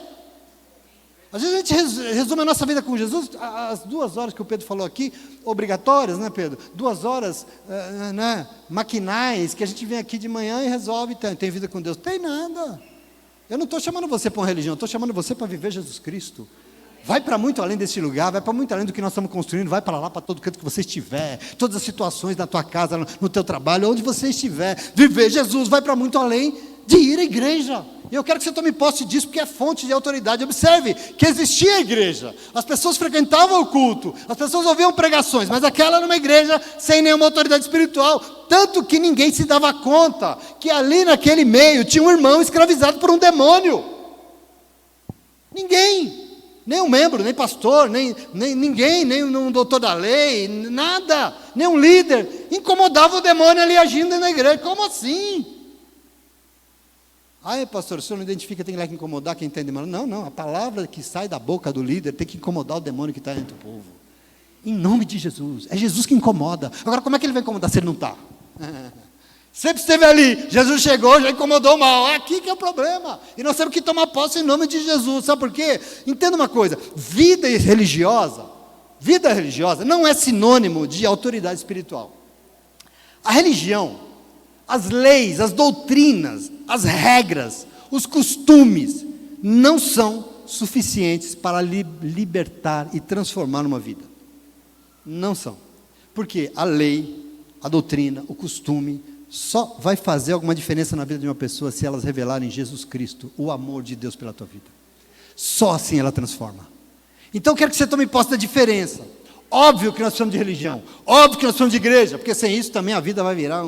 S1: Às vezes a gente resume a nossa vida com Jesus, as 2 horas que o Pedro falou aqui, obrigatórias, né, Pedro? 2 horas maquinais, que a gente vem aqui de manhã e resolve, tem vida com Deus. Tem nada. Eu não estou chamando você para uma religião, estou chamando você para viver Jesus Cristo. Vai para muito além desse lugar, vai para muito além do que nós estamos construindo, vai para lá, para todo canto que você estiver, todas as situações na tua casa, no teu trabalho, onde você estiver. Viver Jesus vai para muito além de ir à igreja. E eu quero que você tome posse disso, porque é fonte de autoridade. Observe que existia a igreja, as pessoas frequentavam o culto, as pessoas ouviam pregações, mas aquela era uma igreja sem nenhuma autoridade espiritual, tanto que ninguém se dava conta que ali naquele meio tinha um irmão escravizado por um demônio. Ninguém, nem um membro, nem pastor, nem ninguém, nem um doutor da lei, nada, nem um líder, incomodava o demônio ali agindo na igreja. Como assim? Ai, pastor, o senhor não identifica, tem que incomodar quem tem demônio. Não, a palavra que sai da boca do líder tem que incomodar o demônio que está dentro do povo. Em nome de Jesus, é Jesus que incomoda. Agora, como é que ele vai incomodar se ele não está? Sempre esteve ali, Jesus chegou, já incomodou o mal. Aqui que é o problema. E nós temos que tomar posse em nome de Jesus. Sabe por quê? Entenda uma coisa, vida religiosa não é sinônimo de autoridade espiritual. A religião, as leis, as doutrinas, as regras, os costumes, não são suficientes para libertar e transformar uma vida. Não são. Porque a lei, a doutrina, o costume, só vai fazer alguma diferença na vida de uma pessoa se elas revelarem Jesus Cristo, o amor de Deus pela tua vida. Só assim ela transforma. Então eu quero que você tome posse da diferença. Óbvio que nós precisamos de religião, óbvio que nós precisamos de igreja, porque sem isso também a vida vai virar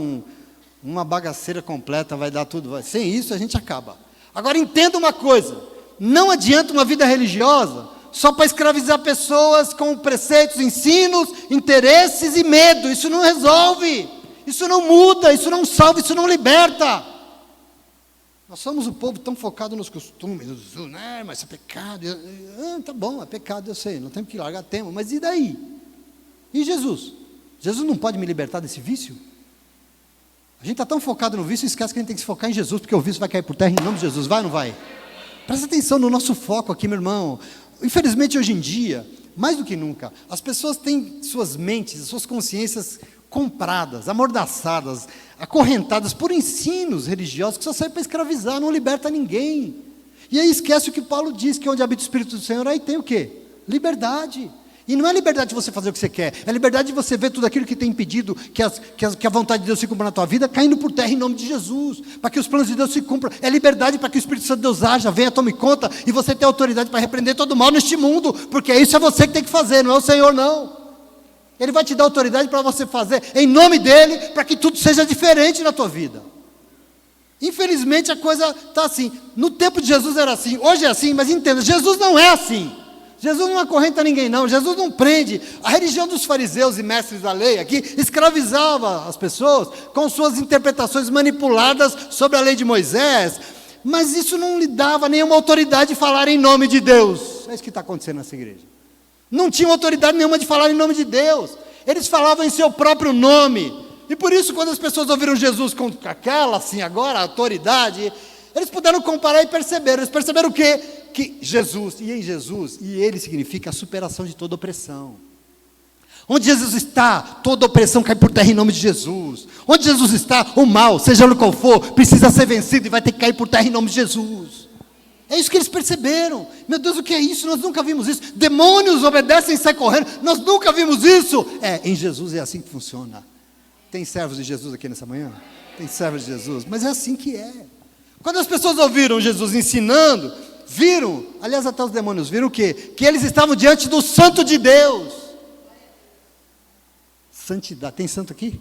S1: uma bagaceira completa, vai dar tudo. Sem isso a gente acaba. Agora entenda uma coisa, não adianta uma vida religiosa só para escravizar pessoas com preceitos, ensinos, interesses e medo. Isso não resolve, isso não muda, isso não salva, isso não liberta. Nós somos um povo tão focado nos costumes, né? Mas é pecado. Tá bom, é pecado, eu sei, não temos que largar tema, mas e daí? E Jesus? Jesus não pode me libertar desse vício? A gente está tão focado no vício, esquece que a gente tem que se focar em Jesus, porque o vício vai cair por terra em nome de Jesus, vai ou não vai? Presta atenção no nosso foco aqui, meu irmão. Infelizmente, hoje em dia, mais do que nunca, as pessoas têm suas mentes, suas consciências compradas, amordaçadas, acorrentadas por ensinos religiosos que só servem para escravizar, não liberta ninguém. E aí esquece o que Paulo diz, que onde habita o Espírito do Senhor, aí tem o quê? Liberdade. E não é liberdade de você fazer o que você quer, é liberdade de você ver tudo aquilo que tem impedido que a vontade de Deus se cumpra na tua vida, caindo por terra em nome de Jesus, para que os planos de Deus se cumpram. É liberdade para que o Espírito Santo de Deus haja, venha, tome conta, e você tenha autoridade para repreender todo mal neste mundo, porque isso é você que tem que fazer, não é o Senhor não. Ele vai te dar autoridade para você fazer, em nome dEle, para que tudo seja diferente na tua vida. Infelizmente a coisa está assim, no tempo de Jesus era assim, hoje é assim, mas entenda, Jesus não é assim. Jesus não acorrenta ninguém, não. Jesus não prende. A religião dos fariseus e mestres da lei aqui escravizava as pessoas com suas interpretações manipuladas sobre a lei de Moisés, mas isso não lhe dava nenhuma autoridade de falar em nome de Deus. É isso que está acontecendo nessa igreja. Não tinham autoridade nenhuma de falar em nome de Deus. Eles falavam em seu próprio nome. E por isso, quando as pessoas ouviram Jesus com aquela, assim, agora, autoridade, eles puderam comparar e perceberam. Eles perceberam o quê? Que Jesus, e em Jesus, e Ele significa a superação de toda opressão. Onde Jesus está, toda opressão cai por terra em nome de Jesus. Onde Jesus está, o mal, seja ele qual for, precisa ser vencido e vai ter que cair por terra em nome de Jesus. É isso que eles perceberam. Meu Deus, o que é isso? Nós nunca vimos isso. Demônios obedecem e saem correndo. Nós nunca vimos isso. Em Jesus é assim que funciona. Tem servos de Jesus aqui nessa manhã? Tem servos de Jesus, mas é assim que é. Quando as pessoas ouviram Jesus ensinando, viram, aliás até os demônios viram o quê? Que eles estavam diante do Santo de Deus. Santidade, tem santo aqui?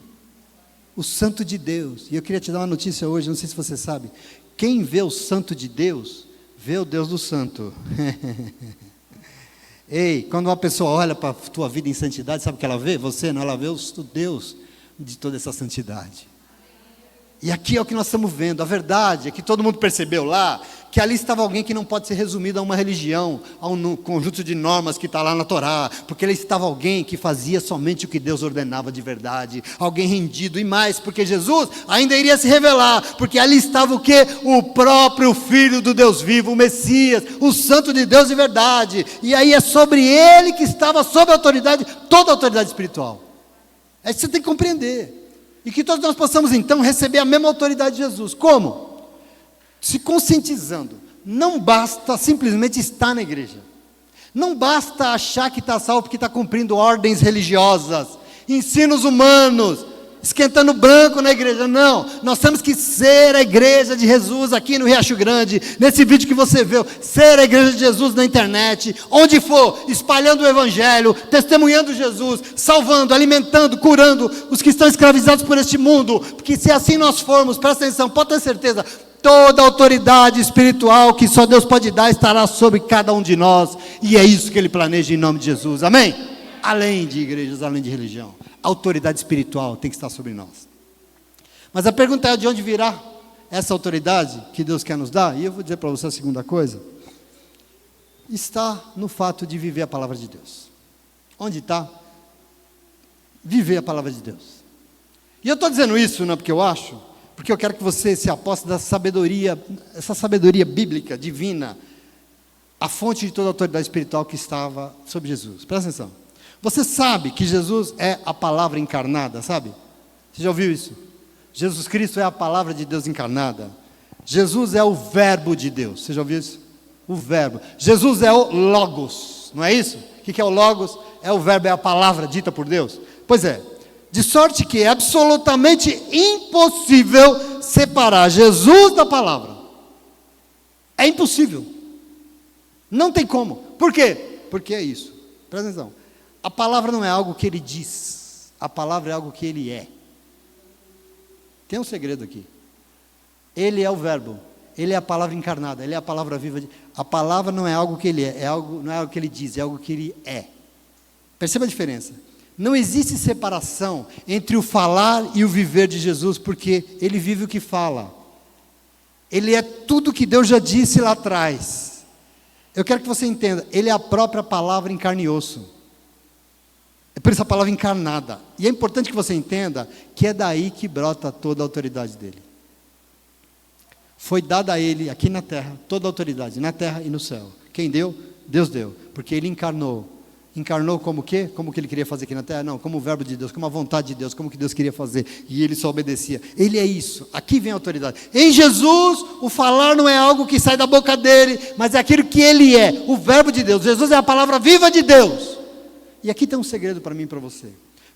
S1: O Santo de Deus. E eu queria te dar uma notícia hoje, não sei se você sabe. Quem vê o Santo de Deus, vê o Deus do Santo. Ei, quando uma pessoa olha para a tua vida em santidade, sabe o que ela vê? Você não, ela vê o Deus de toda essa santidade. E aqui é o que nós estamos vendo. A verdade é que todo mundo percebeu lá, que ali estava alguém que não pode ser resumido a uma religião, a um conjunto de normas que está lá na Torá, porque ali estava alguém que fazia somente o que Deus ordenava de verdade, alguém rendido, e mais, porque Jesus ainda iria se revelar, porque ali estava o quê? O próprio Filho do Deus vivo, o Messias, o Santo de Deus de verdade, e aí é sobre ele que estava sob a autoridade, toda a autoridade espiritual. É isso que você tem que compreender. E que todos nós possamos então receber a mesma autoridade de Jesus. Como? Se conscientizando. Não basta simplesmente estar na igreja. Não basta achar que está salvo porque está cumprindo ordens religiosas, ensinos humanos, esquentando branco na igreja. Não, nós temos que ser a igreja de Jesus aqui no Riacho Grande, nesse vídeo que você viu, ser a igreja de Jesus na internet, onde for, espalhando o evangelho, testemunhando Jesus, salvando, alimentando, curando os que estão escravizados por este mundo, porque se assim nós formos, presta atenção, pode ter certeza, toda a autoridade espiritual que só Deus pode dar estará sobre cada um de nós, e é isso que Ele planeja em nome de Jesus, amém? Além de igrejas, além de religião, a autoridade espiritual tem que estar sobre nós. Mas a pergunta é: de onde virá essa autoridade que Deus quer nos dar? E eu vou dizer para você a segunda coisa. Está no fato de viver a palavra de Deus. Onde está? Viver a palavra de Deus. E eu estou dizendo isso não é porque eu acho, porque eu quero que você se aposte da sabedoria, essa sabedoria bíblica, divina, a fonte de toda a autoridade espiritual que estava sobre Jesus. Presta atenção. Você sabe que Jesus é a palavra encarnada, sabe? Você já ouviu isso? Jesus Cristo é a palavra de Deus encarnada. Jesus é o verbo de Deus. Você já ouviu isso? O verbo. Jesus é o Logos, não é isso? O que é o Logos? É o verbo, é a palavra dita por Deus. Pois é. De sorte que é absolutamente impossível separar Jesus da palavra. É impossível. Não tem como. Por quê? Porque é isso. Presta atenção. A palavra não é algo que ele diz, a palavra é algo que ele é. Tem um segredo aqui. Ele é o verbo, ele é a palavra encarnada, ele é a palavra viva. A palavra não é algo que ele é algo, não é algo que ele diz, é algo que ele é. Perceba a diferença. Não existe separação entre o falar e o viver de Jesus, porque ele vive o que fala. Ele é tudo que Deus já disse lá atrás. Eu quero que você entenda, ele é a própria palavra em carne e osso. É por isso a palavra encarnada. E é importante que você entenda que é daí que brota toda a autoridade dele. Foi dada a ele, aqui na terra, toda a autoridade, na terra e no céu. Quem deu? Deus deu. Porque ele encarnou. Encarnou como o quê? Como que ele queria fazer aqui na terra? Não, como o verbo de Deus, como a vontade de Deus, como que Deus queria fazer. E ele só obedecia. Ele é isso. Aqui vem a autoridade. Em Jesus, o falar não é algo que sai da boca dele, mas é aquilo que ele é. O verbo de Deus. Jesus é a palavra viva de Deus. E aqui tem um segredo para mim e para você.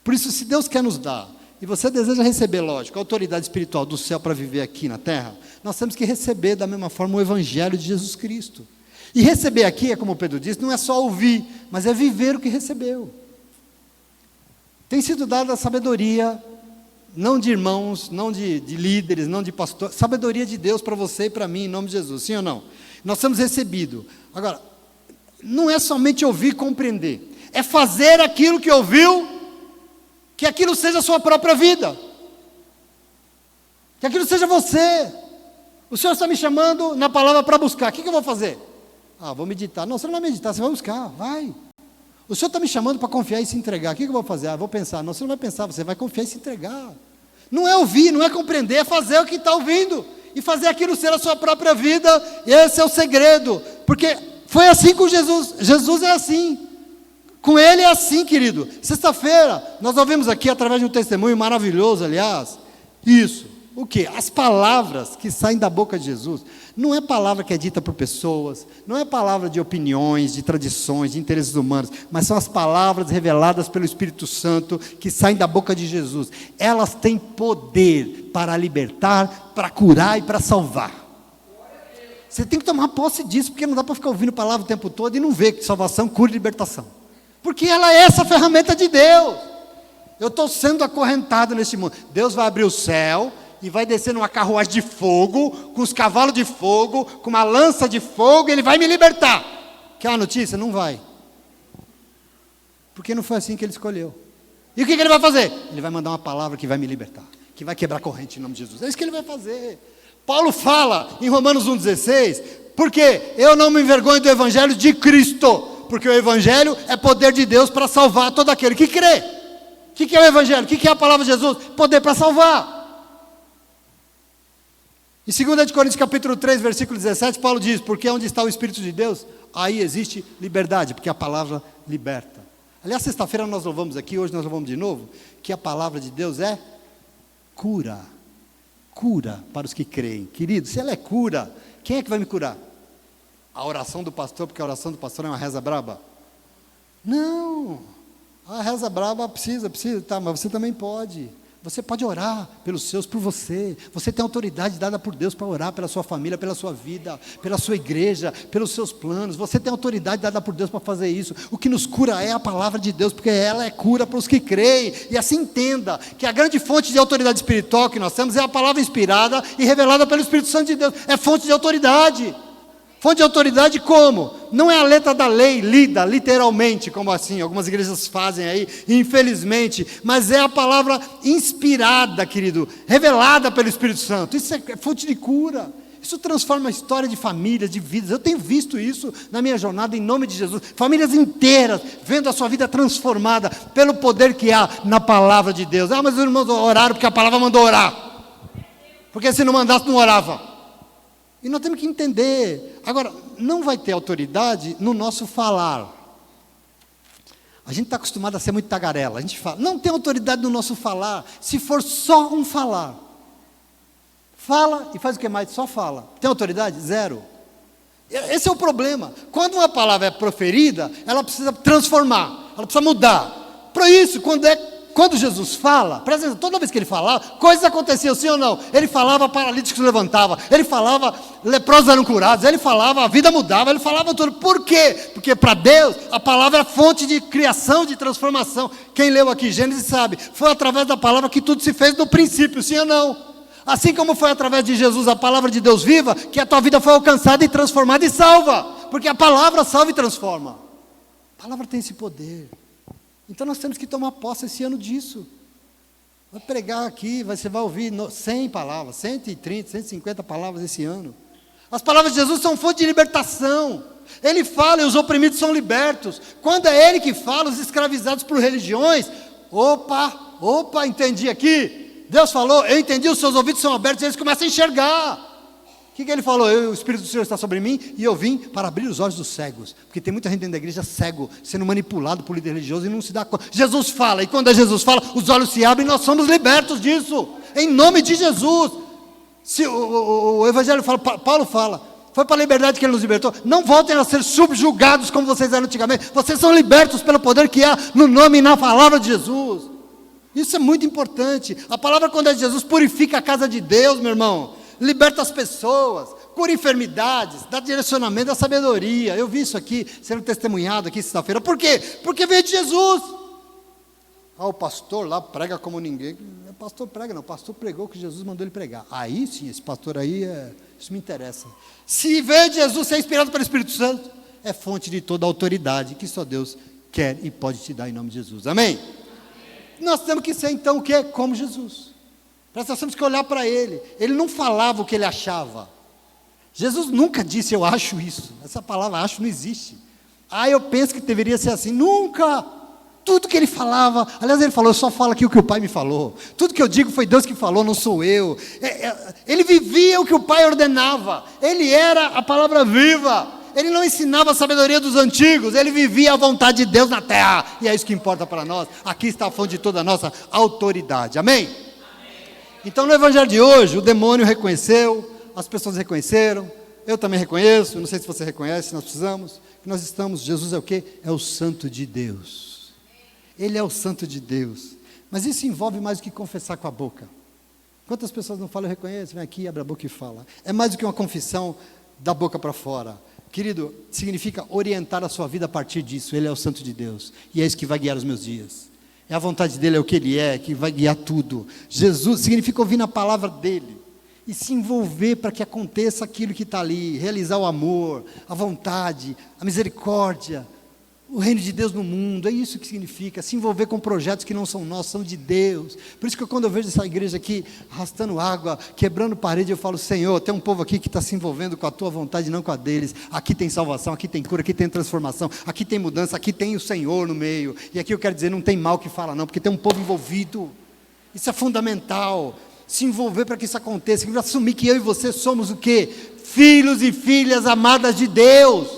S1: Por isso, se Deus quer nos dar, e você deseja receber, lógico, a autoridade espiritual do céu para viver aqui na terra, nós temos que receber da mesma forma o Evangelho de Jesus Cristo. E receber aqui, é como Pedro disse, não é só ouvir, mas é viver o que recebeu. Tem sido dada a sabedoria, não de irmãos, não de líderes, não de pastores, sabedoria de Deus para você e para mim, em nome de Jesus, sim ou não? Nós temos recebido. Agora, não é somente ouvir e compreender, é fazer aquilo que ouviu, que aquilo seja a sua própria vida, que aquilo seja você. O Senhor está me chamando na palavra para buscar, o que eu vou fazer? Vou meditar. Não, você não vai meditar, você vai buscar, vai. O Senhor está me chamando para confiar e se entregar, o que eu vou fazer? Vou pensar. Não, você não vai pensar, você vai confiar e se entregar. Não é ouvir, não é compreender, é fazer o que está ouvindo, e fazer aquilo ser a sua própria vida. Esse é o segredo, porque foi assim com Jesus. Jesus é assim, com Ele é assim, querido. Sexta-feira, nós ouvimos aqui, através de um testemunho maravilhoso, aliás, isso. O que? As palavras que saem da boca de Jesus, não é palavra que é dita por pessoas, não é palavra de opiniões, de tradições, de interesses humanos, mas são as palavras reveladas pelo Espírito Santo, que saem da boca de Jesus. Elas têm poder para libertar, para curar e para salvar. Você tem que tomar posse disso, porque não dá para ficar ouvindo palavra o tempo todo e não ver que salvação, cura e libertação, porque ela é essa ferramenta de Deus. Eu estou sendo acorrentado neste mundo, Deus vai abrir o céu e vai descer numa carruagem de fogo, com os cavalos de fogo, com uma lança de fogo, e Ele vai me libertar. Quer uma notícia? Não vai, porque não foi assim que Ele escolheu. E o que Ele vai fazer? Ele vai mandar uma palavra que vai me libertar, que vai quebrar a corrente em nome de Jesus. É isso que Ele vai fazer. Paulo fala em Romanos 1,16, porque eu não me envergonho do Evangelho de Cristo, porque o Evangelho é poder de Deus para salvar todo aquele que crê. O que é o Evangelho? O que é a palavra de Jesus? Poder para salvar. Em 2 Coríntios capítulo 3, versículo 17, Paulo diz, porque onde está o Espírito de Deus, aí existe liberdade, porque a palavra liberta. Aliás, sexta-feira nós louvamos aqui, hoje nós louvamos de novo, que a palavra de Deus é cura. Cura para os que creem. Querido, se ela é cura, quem é que vai me curar? A oração do pastor, porque a oração do pastor é uma reza braba? Não, a reza braba precisa, tá, mas você também pode. Você pode orar pelos seus, por você. Você tem autoridade dada por Deus para orar pela sua família, pela sua vida, pela sua igreja, pelos seus planos. Você tem autoridade dada por Deus para fazer isso. O que nos cura é a palavra de Deus, porque ela é cura para os que creem. E assim entenda que a grande fonte de autoridade espiritual que nós temos é a palavra inspirada e revelada pelo Espírito Santo de Deus. É fonte de autoridade. Fonte de autoridade como? Não é a letra da lei lida literalmente, como assim algumas igrejas fazem aí, infelizmente, mas é a palavra inspirada, querido, revelada pelo Espírito Santo. Isso é fonte de cura. Isso transforma a história de famílias, de vidas. Eu tenho visto isso na minha jornada em nome de Jesus. Famílias inteiras vendo a sua vida transformada pelo poder que há na palavra de Deus. Mas os irmãos oraram porque a palavra mandou orar. Porque se não mandasse, não orava. E nós temos que entender. Agora, não vai ter autoridade no nosso falar. A gente está acostumado a ser muito tagarela. A gente fala, não tem autoridade no nosso falar, se for só um falar. Fala e faz o que mais? Só fala. Tem autoridade? Zero. Esse é o problema. Quando uma palavra é proferida, ela precisa transformar, ela precisa mudar. Para isso, quando Jesus fala, presta atenção, toda vez que Ele falava, coisas aconteciam, sim ou não? Ele falava, paralíticos se levantavam, Ele falava, leprosos eram curados, Ele falava, a vida mudava, Ele falava tudo. Por quê? Porque para Deus, a palavra é fonte de criação, de transformação. Quem leu aqui Gênesis sabe, foi através da palavra que tudo se fez no princípio, sim ou não? Assim como foi através de Jesus, a palavra de Deus viva, que a tua vida foi alcançada e transformada e salva, porque a palavra salva e transforma. A palavra tem esse poder. Então nós temos que tomar posse esse ano disso. Vai pregar aqui, você vai ouvir 100 palavras, 130, 150 palavras esse ano. As palavras de Jesus são fonte de libertação. Ele fala e os oprimidos são libertos. Quando é Ele que fala, os escravizados por religiões, opa, entendi aqui. Deus falou, eu entendi, os seus ouvidos são abertos e eles começam a enxergar. O que Ele falou? O Espírito do Senhor está sobre mim e eu vim para abrir os olhos dos cegos. Porque tem muita gente dentro da igreja cego, sendo manipulado por líder religioso e não se dá conta. Jesus fala, e quando Jesus fala, os olhos se abrem e nós somos libertos disso. Em nome de Jesus. Se o Evangelho fala, Paulo fala, foi para a liberdade que Ele nos libertou. Não voltem a ser subjugados como vocês eram antigamente. Vocês são libertos pelo poder que há no nome e na palavra de Jesus. Isso é muito importante. A palavra, quando é de Jesus, purifica a casa de Deus, meu irmão. Liberta as pessoas, cura enfermidades, dá direcionamento, dá sabedoria. Eu vi isso aqui, sendo testemunhado aqui sexta-feira. Por quê? Porque veio de Jesus. O pastor lá prega como ninguém. O pastor prega não, o pastor pregou o que Jesus mandou ele pregar. Aí sim, esse pastor aí, isso me interessa. Se veio de Jesus, se é inspirado pelo Espírito Santo, é fonte de toda a autoridade que só Deus quer e pode te dar em nome de Jesus. Amém? Nós temos que ser então o que? Como Jesus. Nós temos que olhar para Ele. Ele não falava o que Ele achava. Jesus nunca disse, eu acho isso. Essa palavra acho não existe. Eu penso que deveria ser assim. Nunca. Tudo que Ele falava, aliás, Ele falou, eu só falo aqui o que o Pai me falou. Tudo que eu digo foi Deus que falou, não sou eu. Ele vivia o que o Pai ordenava. Ele era a palavra viva. Ele não ensinava a sabedoria dos antigos. Ele vivia a vontade de Deus na terra. E é isso que importa para nós. Aqui está a fonte de toda a nossa autoridade. Amém? Então no evangelho de hoje, o demônio reconheceu, as pessoas reconheceram, eu também reconheço, não sei se você reconhece, nós precisamos, que nós estamos, Jesus é o quê? É o Santo de Deus. Ele é o Santo de Deus. Mas isso envolve mais do que confessar com a boca. Quantas pessoas não falam, eu reconheço, vem aqui, abre a boca e fala. É mais do que uma confissão da boca para fora. Querido, significa orientar a sua vida a partir disso. Ele é o Santo de Deus. E é isso que vai guiar os meus dias. É a vontade dele, é o que ele é, que vai guiar tudo. Jesus significa ouvir na palavra dele e se envolver para que aconteça aquilo que está ali, realizar o amor, a vontade, a misericórdia, o reino de Deus no mundo. É isso que significa, se envolver com projetos que não são nossos, são de Deus. Por isso que quando eu vejo essa igreja aqui arrastando água, quebrando parede, eu falo, Senhor, tem um povo aqui que está se envolvendo com a tua vontade, não com a deles. Aqui tem salvação, aqui tem cura, aqui tem transformação, aqui tem mudança, aqui tem o Senhor no meio. E aqui eu quero dizer, não tem mal que fala não, porque tem um povo envolvido. Isso é fundamental, se envolver para que isso aconteça, assumir que eu e você somos o quê? Filhos e filhas amadas de Deus.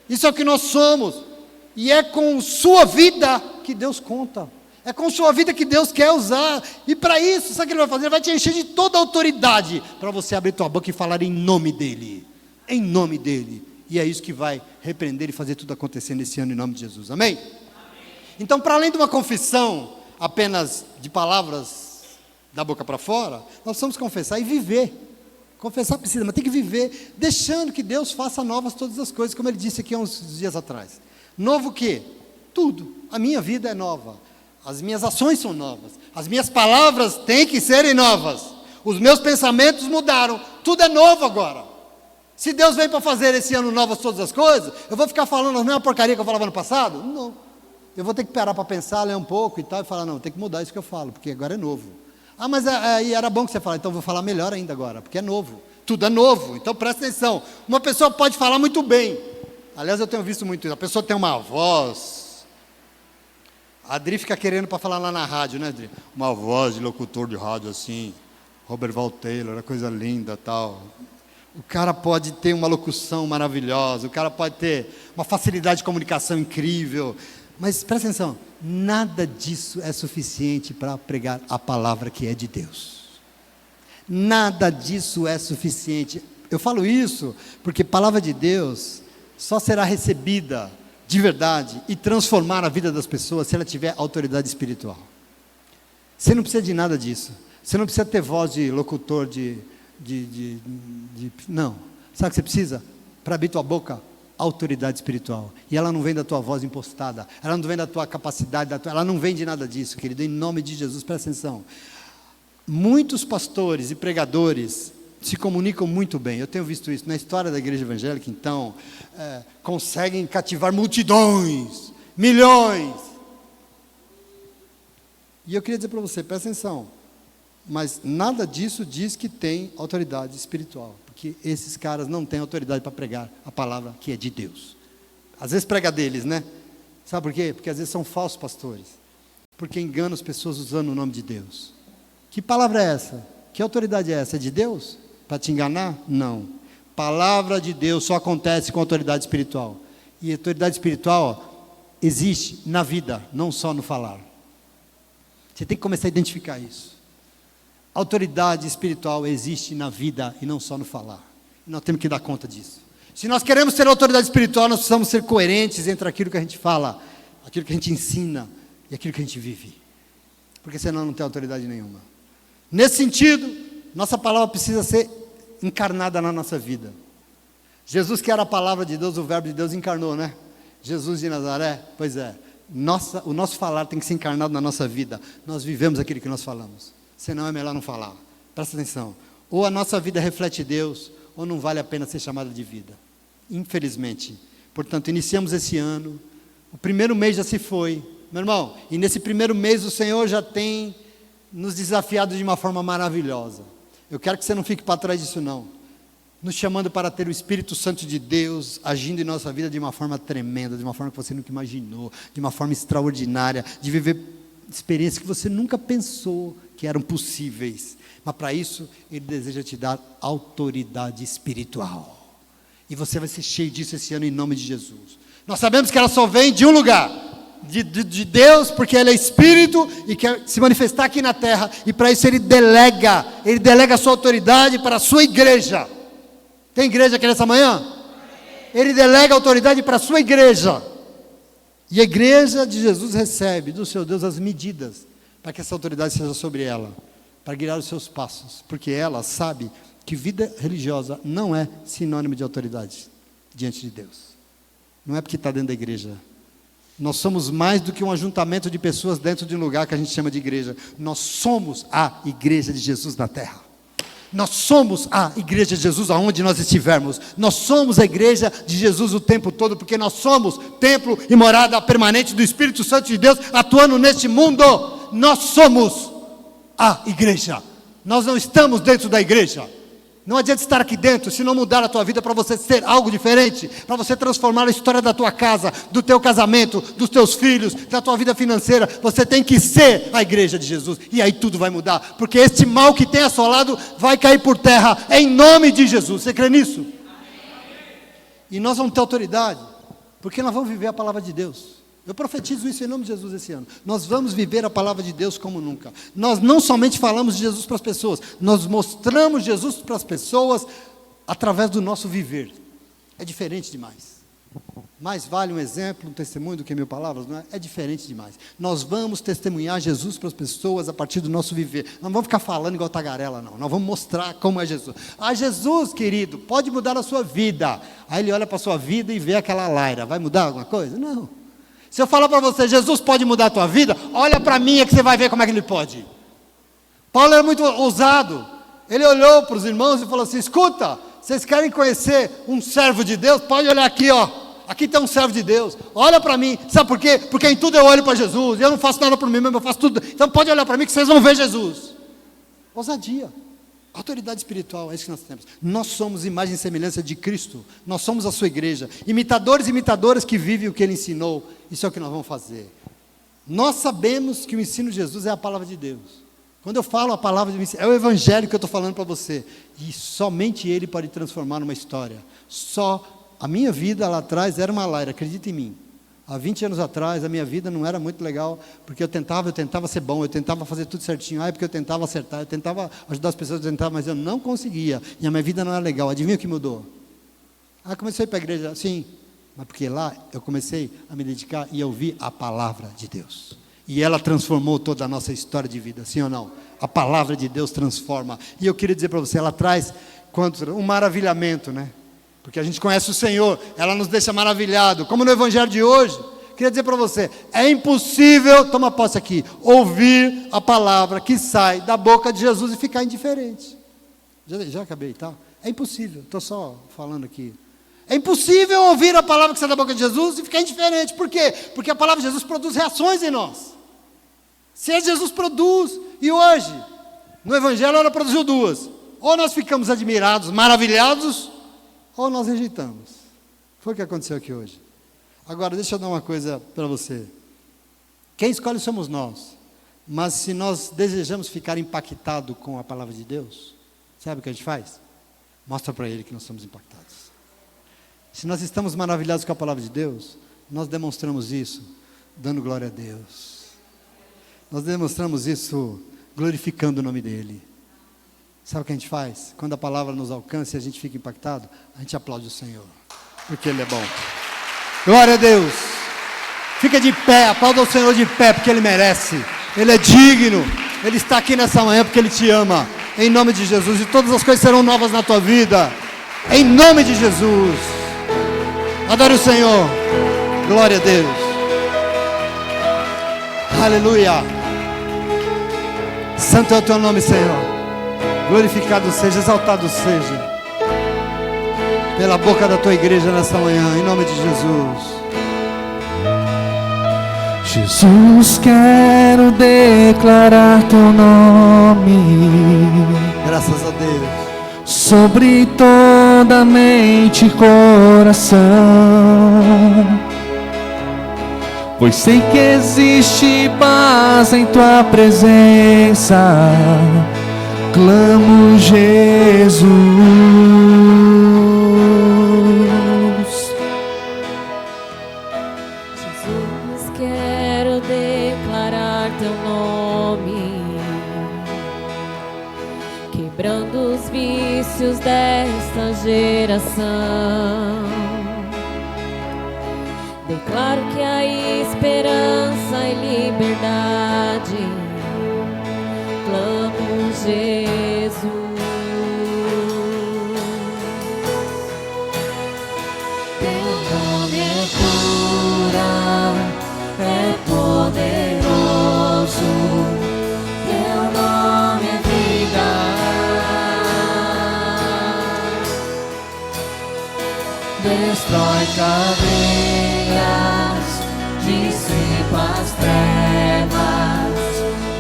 S1: Isso é o que nós somos. E é com sua vida que Deus conta. É com sua vida que Deus quer usar. E para isso, sabe o que Ele vai fazer? Ele vai te encher de toda a autoridade para você abrir tua boca e falar em nome dEle. Em nome dEle. E é isso que vai repreender e fazer tudo acontecer nesse ano em nome de Jesus. Amém? Amém. Então, para além de uma confissão apenas de palavras da boca para fora, nós precisamos confessar e viver. Confessar precisa, mas tem que viver, deixando que Deus faça novas todas as coisas, como Ele disse aqui há uns dias atrás. Novo o quê? Tudo. A minha vida é nova. As minhas ações são novas. As minhas palavras têm que serem novas. Os meus pensamentos mudaram. Tudo é novo agora. Se Deus vem para fazer esse ano novas todas as coisas, eu vou ficar falando a mesma porcaria que eu falava no passado? Não. Eu vou ter que parar para pensar, ler um pouco e tal, e falar, não, tem que mudar isso que eu falo, porque agora é novo. Mas aí era bom que você falasse, então eu vou falar melhor ainda agora, porque é novo. Tudo é novo, então presta atenção. Uma pessoa pode falar muito bem. Aliás, eu tenho visto muito isso. A pessoa tem uma voz. A Adri fica querendo para falar lá na rádio, né, Adri? Uma voz de locutor de rádio assim. Robert Val Taylor, coisa linda tal. O cara pode ter uma locução maravilhosa. O cara pode ter uma facilidade de comunicação incrível. Mas presta atenção. Nada disso é suficiente para pregar a palavra que é de Deus. Nada disso é suficiente. Eu falo isso porque palavra de Deus só será recebida de verdade e transformar a vida das pessoas se ela tiver autoridade espiritual. Você não precisa de nada disso. Você não precisa ter voz de locutor não. Sabe o que você precisa? Para abrir tua boca, autoridade espiritual. E ela não vem da tua voz impostada. Ela não vem da tua capacidade, ela não vem de nada disso, querido. Em nome de Jesus, presta atenção. Muitos pastores e pregadores se comunicam muito bem. Eu tenho visto isso na história da igreja evangélica, então, conseguem cativar multidões, milhões. E eu queria dizer para você, presta atenção, mas nada disso diz que tem autoridade espiritual, porque esses caras não têm autoridade para pregar a palavra que é de Deus. Às vezes prega deles, né? Sabe por quê? Porque às vezes são falsos pastores, porque enganam as pessoas usando o nome de Deus. Que palavra é essa? Que autoridade é essa? É de Deus? Para te enganar? Não. Palavra de Deus só acontece com autoridade espiritual. E a autoridade espiritual existe na vida, não só no falar. Você tem que começar a identificar isso. Autoridade espiritual existe na vida e não só no falar. E nós temos que dar conta disso. Se nós queremos ter autoridade espiritual, nós precisamos ser coerentes entre aquilo que a gente fala, aquilo que a gente ensina e aquilo que a gente vive. Porque senão não tem autoridade nenhuma. Nesse sentido, nossa palavra precisa ser encarnada na nossa vida. Jesus, que era a palavra de Deus, o verbo de Deus, encarnou, né? Jesus de Nazaré, pois é. O nosso falar tem que ser encarnado na nossa vida. Nós vivemos aquilo que nós falamos. Senão é melhor não falar. Presta atenção. Ou a nossa vida reflete Deus, ou não vale a pena ser chamada de vida. Infelizmente. Portanto, iniciamos esse ano, o primeiro mês já se foi, meu irmão, e nesse primeiro mês o Senhor já tem nos desafiado de uma forma maravilhosa. Eu quero que você não fique para trás disso não, nos chamando para ter o Espírito Santo de Deus agindo em nossa vida de uma forma tremenda, de uma forma que você nunca imaginou, de uma forma extraordinária, de viver experiências que você nunca pensou que eram possíveis. Mas para isso, Ele deseja te dar autoridade espiritual. E você vai ser cheio disso esse ano em nome de Jesus. Nós sabemos que ela só vem de um lugar, de Deus, porque Ele é Espírito e quer se manifestar aqui na terra. E para isso Ele delega a sua autoridade para a sua igreja. Tem igreja aqui nessa manhã? Ele delega a autoridade para a sua igreja. E a igreja de Jesus recebe do seu Deus as medidas para que essa autoridade seja sobre ela, para guiar os seus passos, porque ela sabe que vida religiosa não é sinônimo de autoridade diante de Deus. Não é porque está dentro da igreja. Nós somos mais do que um ajuntamento de pessoas dentro de um lugar que a gente chama de igreja. Nós somos a igreja de Jesus na terra. Nós somos a igreja de Jesus aonde nós estivermos. Nós somos a igreja de Jesus o tempo todo, porque nós somos templo e morada permanente do Espírito Santo de Deus atuando neste mundo. Nós somos a igreja. Nós não estamos dentro da igreja. Não adianta estar aqui dentro se não mudar a tua vida para você ser algo diferente, para você transformar a história da tua casa, do teu casamento, dos teus filhos, da tua vida financeira. Você tem que ser a igreja de Jesus, e aí tudo vai mudar, porque este mal que tem assolado vai cair por terra, em nome de Jesus. Você crê nisso? E nós vamos ter autoridade, porque nós vamos viver a palavra de Deus. Eu profetizo isso em nome de Jesus esse ano. Nós vamos viver a palavra de Deus como nunca. Nós não somente falamos de Jesus para as pessoas, nós mostramos Jesus para as pessoas através do nosso viver. É diferente demais. Mais vale um exemplo, um testemunho do que 1000 palavras, não é? É diferente demais. Nós vamos testemunhar Jesus para as pessoas a partir do nosso viver. Não vamos ficar falando igual tagarela, não. Nós vamos mostrar como é Jesus. Ah, Jesus, querido, pode mudar a sua vida. Aí ele olha para a sua vida e vê aquela laira. Vai mudar alguma coisa? Não. Se eu falar para você, Jesus pode mudar a tua vida, olha para mim é que você vai ver como é que Ele pode. Paulo era muito ousado. Ele olhou para os irmãos e falou assim: escuta, vocês querem conhecer um servo de Deus? Pode olhar aqui, ó. Aqui tem um servo de Deus. Olha para mim. Sabe por quê? Porque em tudo eu olho para Jesus. Eu não faço nada por mim mesmo, eu faço tudo. Então pode olhar para mim que vocês vão ver Jesus. Ousadia. Autoridade espiritual, é isso que nós temos. Nós somos imagem e semelhança de Cristo. Nós somos a sua igreja. Imitadores e imitadoras que vivem o que Ele ensinou. Isso é o que nós vamos fazer. Nós sabemos que o ensino de Jesus é a palavra de Deus. Quando eu falo a palavra de Deus, é o evangelho que eu estou falando para você. E somente Ele pode transformar numa história. Só a minha vida lá atrás era uma laira, acredita em mim. Há 20 anos atrás, a minha vida não era muito legal, porque eu tentava ser bom, eu tentava fazer tudo certinho, porque eu tentava acertar, eu tentava ajudar as pessoas, mas eu não conseguia, e a minha vida não era legal. Adivinha o que mudou? Comecei a ir para a igreja, sim, mas porque lá eu comecei a me dedicar e a ouvir a palavra de Deus, e ela transformou toda a nossa história de vida, sim ou não? A palavra de Deus transforma, e eu queria dizer para você, ela traz um maravilhamento, né? Porque a gente conhece o Senhor, ela nos deixa maravilhado, como no evangelho de hoje. Queria dizer para você, é impossível, toma posse aqui, ouvir a palavra que sai da boca de Jesus e ficar indiferente. Já acabei, tá? É impossível, estou só falando aqui. É impossível ouvir a palavra que sai da boca de Jesus e ficar indiferente. Por quê? Porque a palavra de Jesus produz reações em nós. Se Jesus produz, e hoje, no evangelho ela produziu duas. Ou nós ficamos admirados, maravilhados, ou nós rejeitamos. Foi o que aconteceu aqui hoje. Agora, deixa eu dar uma coisa para você. Quem escolhe somos nós. Mas se nós desejamos ficar impactados com a palavra de Deus, sabe o que a gente faz? Mostra para Ele que nós somos impactados. Se nós estamos maravilhados com a palavra de Deus, nós demonstramos isso dando glória a Deus. Nós demonstramos isso glorificando o nome dEle. Sabe o que a gente faz? Quando a palavra nos alcança e a gente fica impactado, a gente aplaude o Senhor, porque Ele é bom. Glória a Deus. Fica de pé, aplauda o Senhor de pé, porque Ele merece. Ele é digno. Ele está aqui nessa manhã porque Ele te ama. Em nome de Jesus. E todas as coisas serão novas na tua vida. Em nome de Jesus. Adore o Senhor. Glória a Deus. Aleluia. Santo é o teu nome, Senhor. Glorificado seja, exaltado seja. pela boca da tua igreja nessa manhã, em nome de Jesus.
S2: Jesus, quero declarar teu nome,
S1: Graças a Deus.
S2: sobre toda mente e coração, pois sei que existe paz em tua presença. Clamo, Jesus.
S3: Jesus, quero declarar teu nome, quebrando os vícios desta geração. Declaro que há esperança e liberdade. Clamo, Jesus. Teu nome é cura, é poderoso. Teu nome é vida.
S2: Destrói cadeias, dissipa as trevas,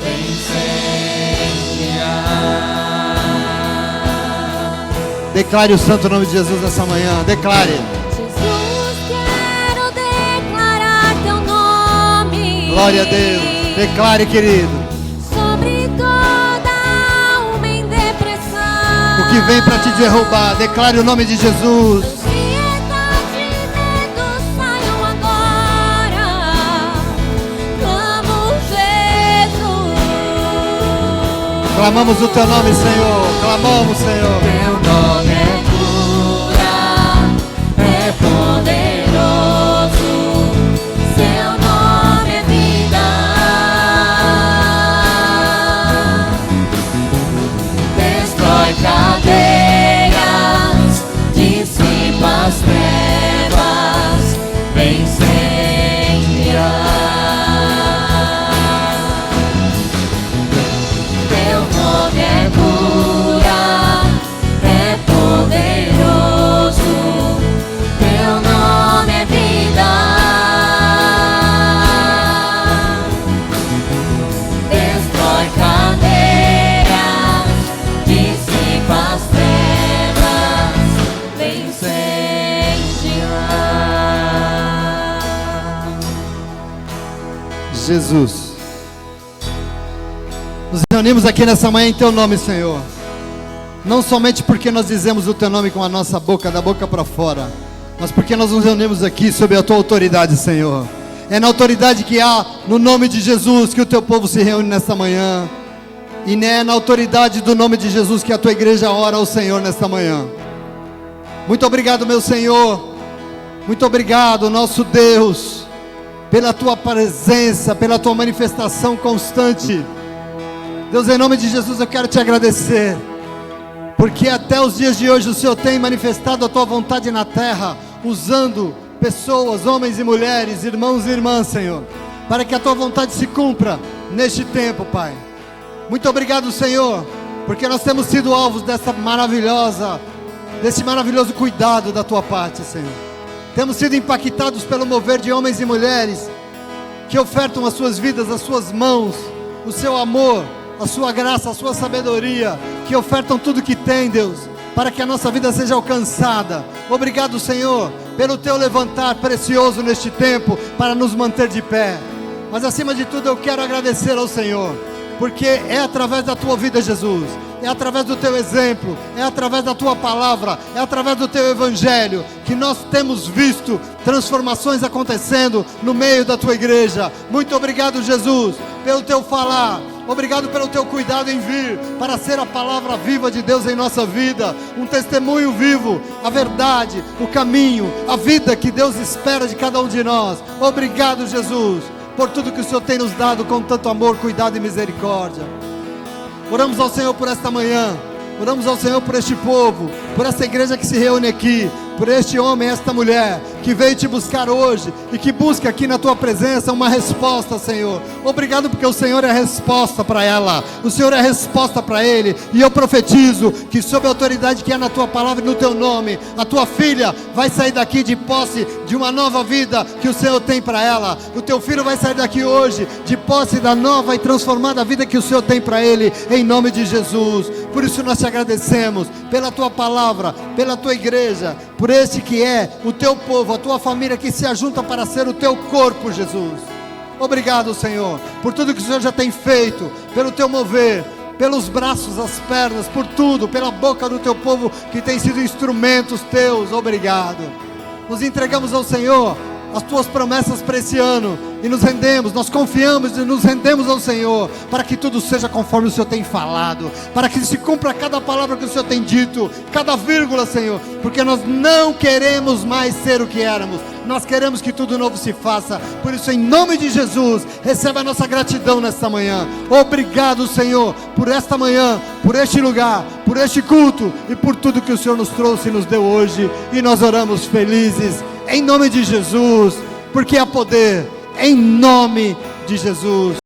S2: incendia.
S1: Declare o santo nome de Jesus nessa manhã. Declare.
S3: Jesus, quero declarar teu nome.
S1: Glória a Deus. Declare, querido.
S3: Sobre toda alma em depressão.
S1: O que vem para te derrubar, declare o nome de Jesus.
S3: Ansiedade e medo saiam agora. Clamo, Jesus.
S1: Clamamos o teu nome, Senhor. Clamamos, Senhor.
S2: Teu nome é cura, é poderoso.
S3: Seu nome é vida.
S2: Destrói cadeias, dissipa as trevas, incendia. Teu nome é cura, é poderoso. Teu nome é vida. Destrói cadeias, dissipa as trevas, incendia.
S1: Jesus. Nos reunimos aqui nessa manhã em teu nome, Senhor. Não somente porque nós dizemos o teu nome com a nossa boca, da boca para fora, mas porque nós nos reunimos aqui sob a tua autoridade, Senhor. É na autoridade que há no nome de Jesus que o teu povo se reúne nesta manhã. E é na autoridade do nome de Jesus que a tua igreja ora ao Senhor nesta manhã. Muito obrigado, meu Senhor. Muito obrigado, nosso Deus, pela tua presença, pela tua manifestação constante. Deus, em nome de Jesus eu quero te agradecer, porque até os dias de hoje o Senhor tem manifestado a tua vontade na terra, usando pessoas, homens e mulheres, irmãos e irmãs, Senhor, para que a tua vontade se cumpra neste tempo, Pai. Muito obrigado, Senhor, porque nós temos sido alvos desse maravilhoso cuidado da tua parte, Senhor. Temos sido impactados pelo mover de homens e mulheres que ofertam as suas vidas, as suas mãos, o seu amor, a sua graça, a sua sabedoria, que ofertam tudo que tem, Deus, para que a nossa vida seja alcançada. Obrigado, Senhor, pelo teu levantar precioso neste tempo, para nos manter de pé. Mas acima de tudo eu quero agradecer ao Senhor, porque é através da tua vida, Jesus, é através do teu exemplo, é através da tua palavra, é através do teu evangelho, que nós temos visto transformações acontecendo no meio da tua igreja. Muito obrigado, Jesus, pelo teu falar. Obrigado pelo teu cuidado em vir para ser a palavra viva de Deus em nossa vida, um testemunho vivo, a verdade, o caminho, a vida que Deus espera de cada um de nós. Obrigado, Jesus, por tudo que o Senhor tem nos dado com tanto amor, cuidado e misericórdia. Oramos ao Senhor por esta manhã, oramos ao Senhor por este povo, por essa igreja que se reúne aqui, por este homem, esta mulher, que veio te buscar hoje, e que busca aqui na tua presença uma resposta, Senhor. Obrigado porque o Senhor é a resposta para ela, o Senhor é a resposta para ele, e eu profetizo que sob a autoridade que é na tua palavra e no teu nome, a tua filha vai sair daqui de posse de uma nova vida que o Senhor tem para ela. O teu filho vai sair daqui hoje de posse da nova e transformada vida que o Senhor tem para ele, em nome de Jesus. Por isso nós te agradecemos pela tua palavra, pela tua igreja, por esse que é o teu povo, a tua família que se ajunta para ser o teu corpo, Jesus. Obrigado, Senhor, por tudo que o Senhor já tem feito, pelo teu mover, pelos braços, as pernas, por tudo, pela boca do teu povo que tem sido instrumentos teus. Obrigado. Nos entregamos ao Senhor as tuas promessas para esse ano e nos rendemos, nós confiamos e nos rendemos ao Senhor, para que tudo seja conforme o Senhor tem falado, para que se cumpra cada palavra que o Senhor tem dito, cada vírgula, Senhor, porque nós não queremos mais ser o que éramos, nós queremos que tudo novo se faça. Por isso, em nome de Jesus, receba a nossa gratidão nesta manhã. Obrigado, Senhor, por esta manhã, por este lugar, por este culto e por tudo que o Senhor nos trouxe e nos deu hoje, e nós oramos felizes em nome de Jesus, porque há poder em nome de Jesus.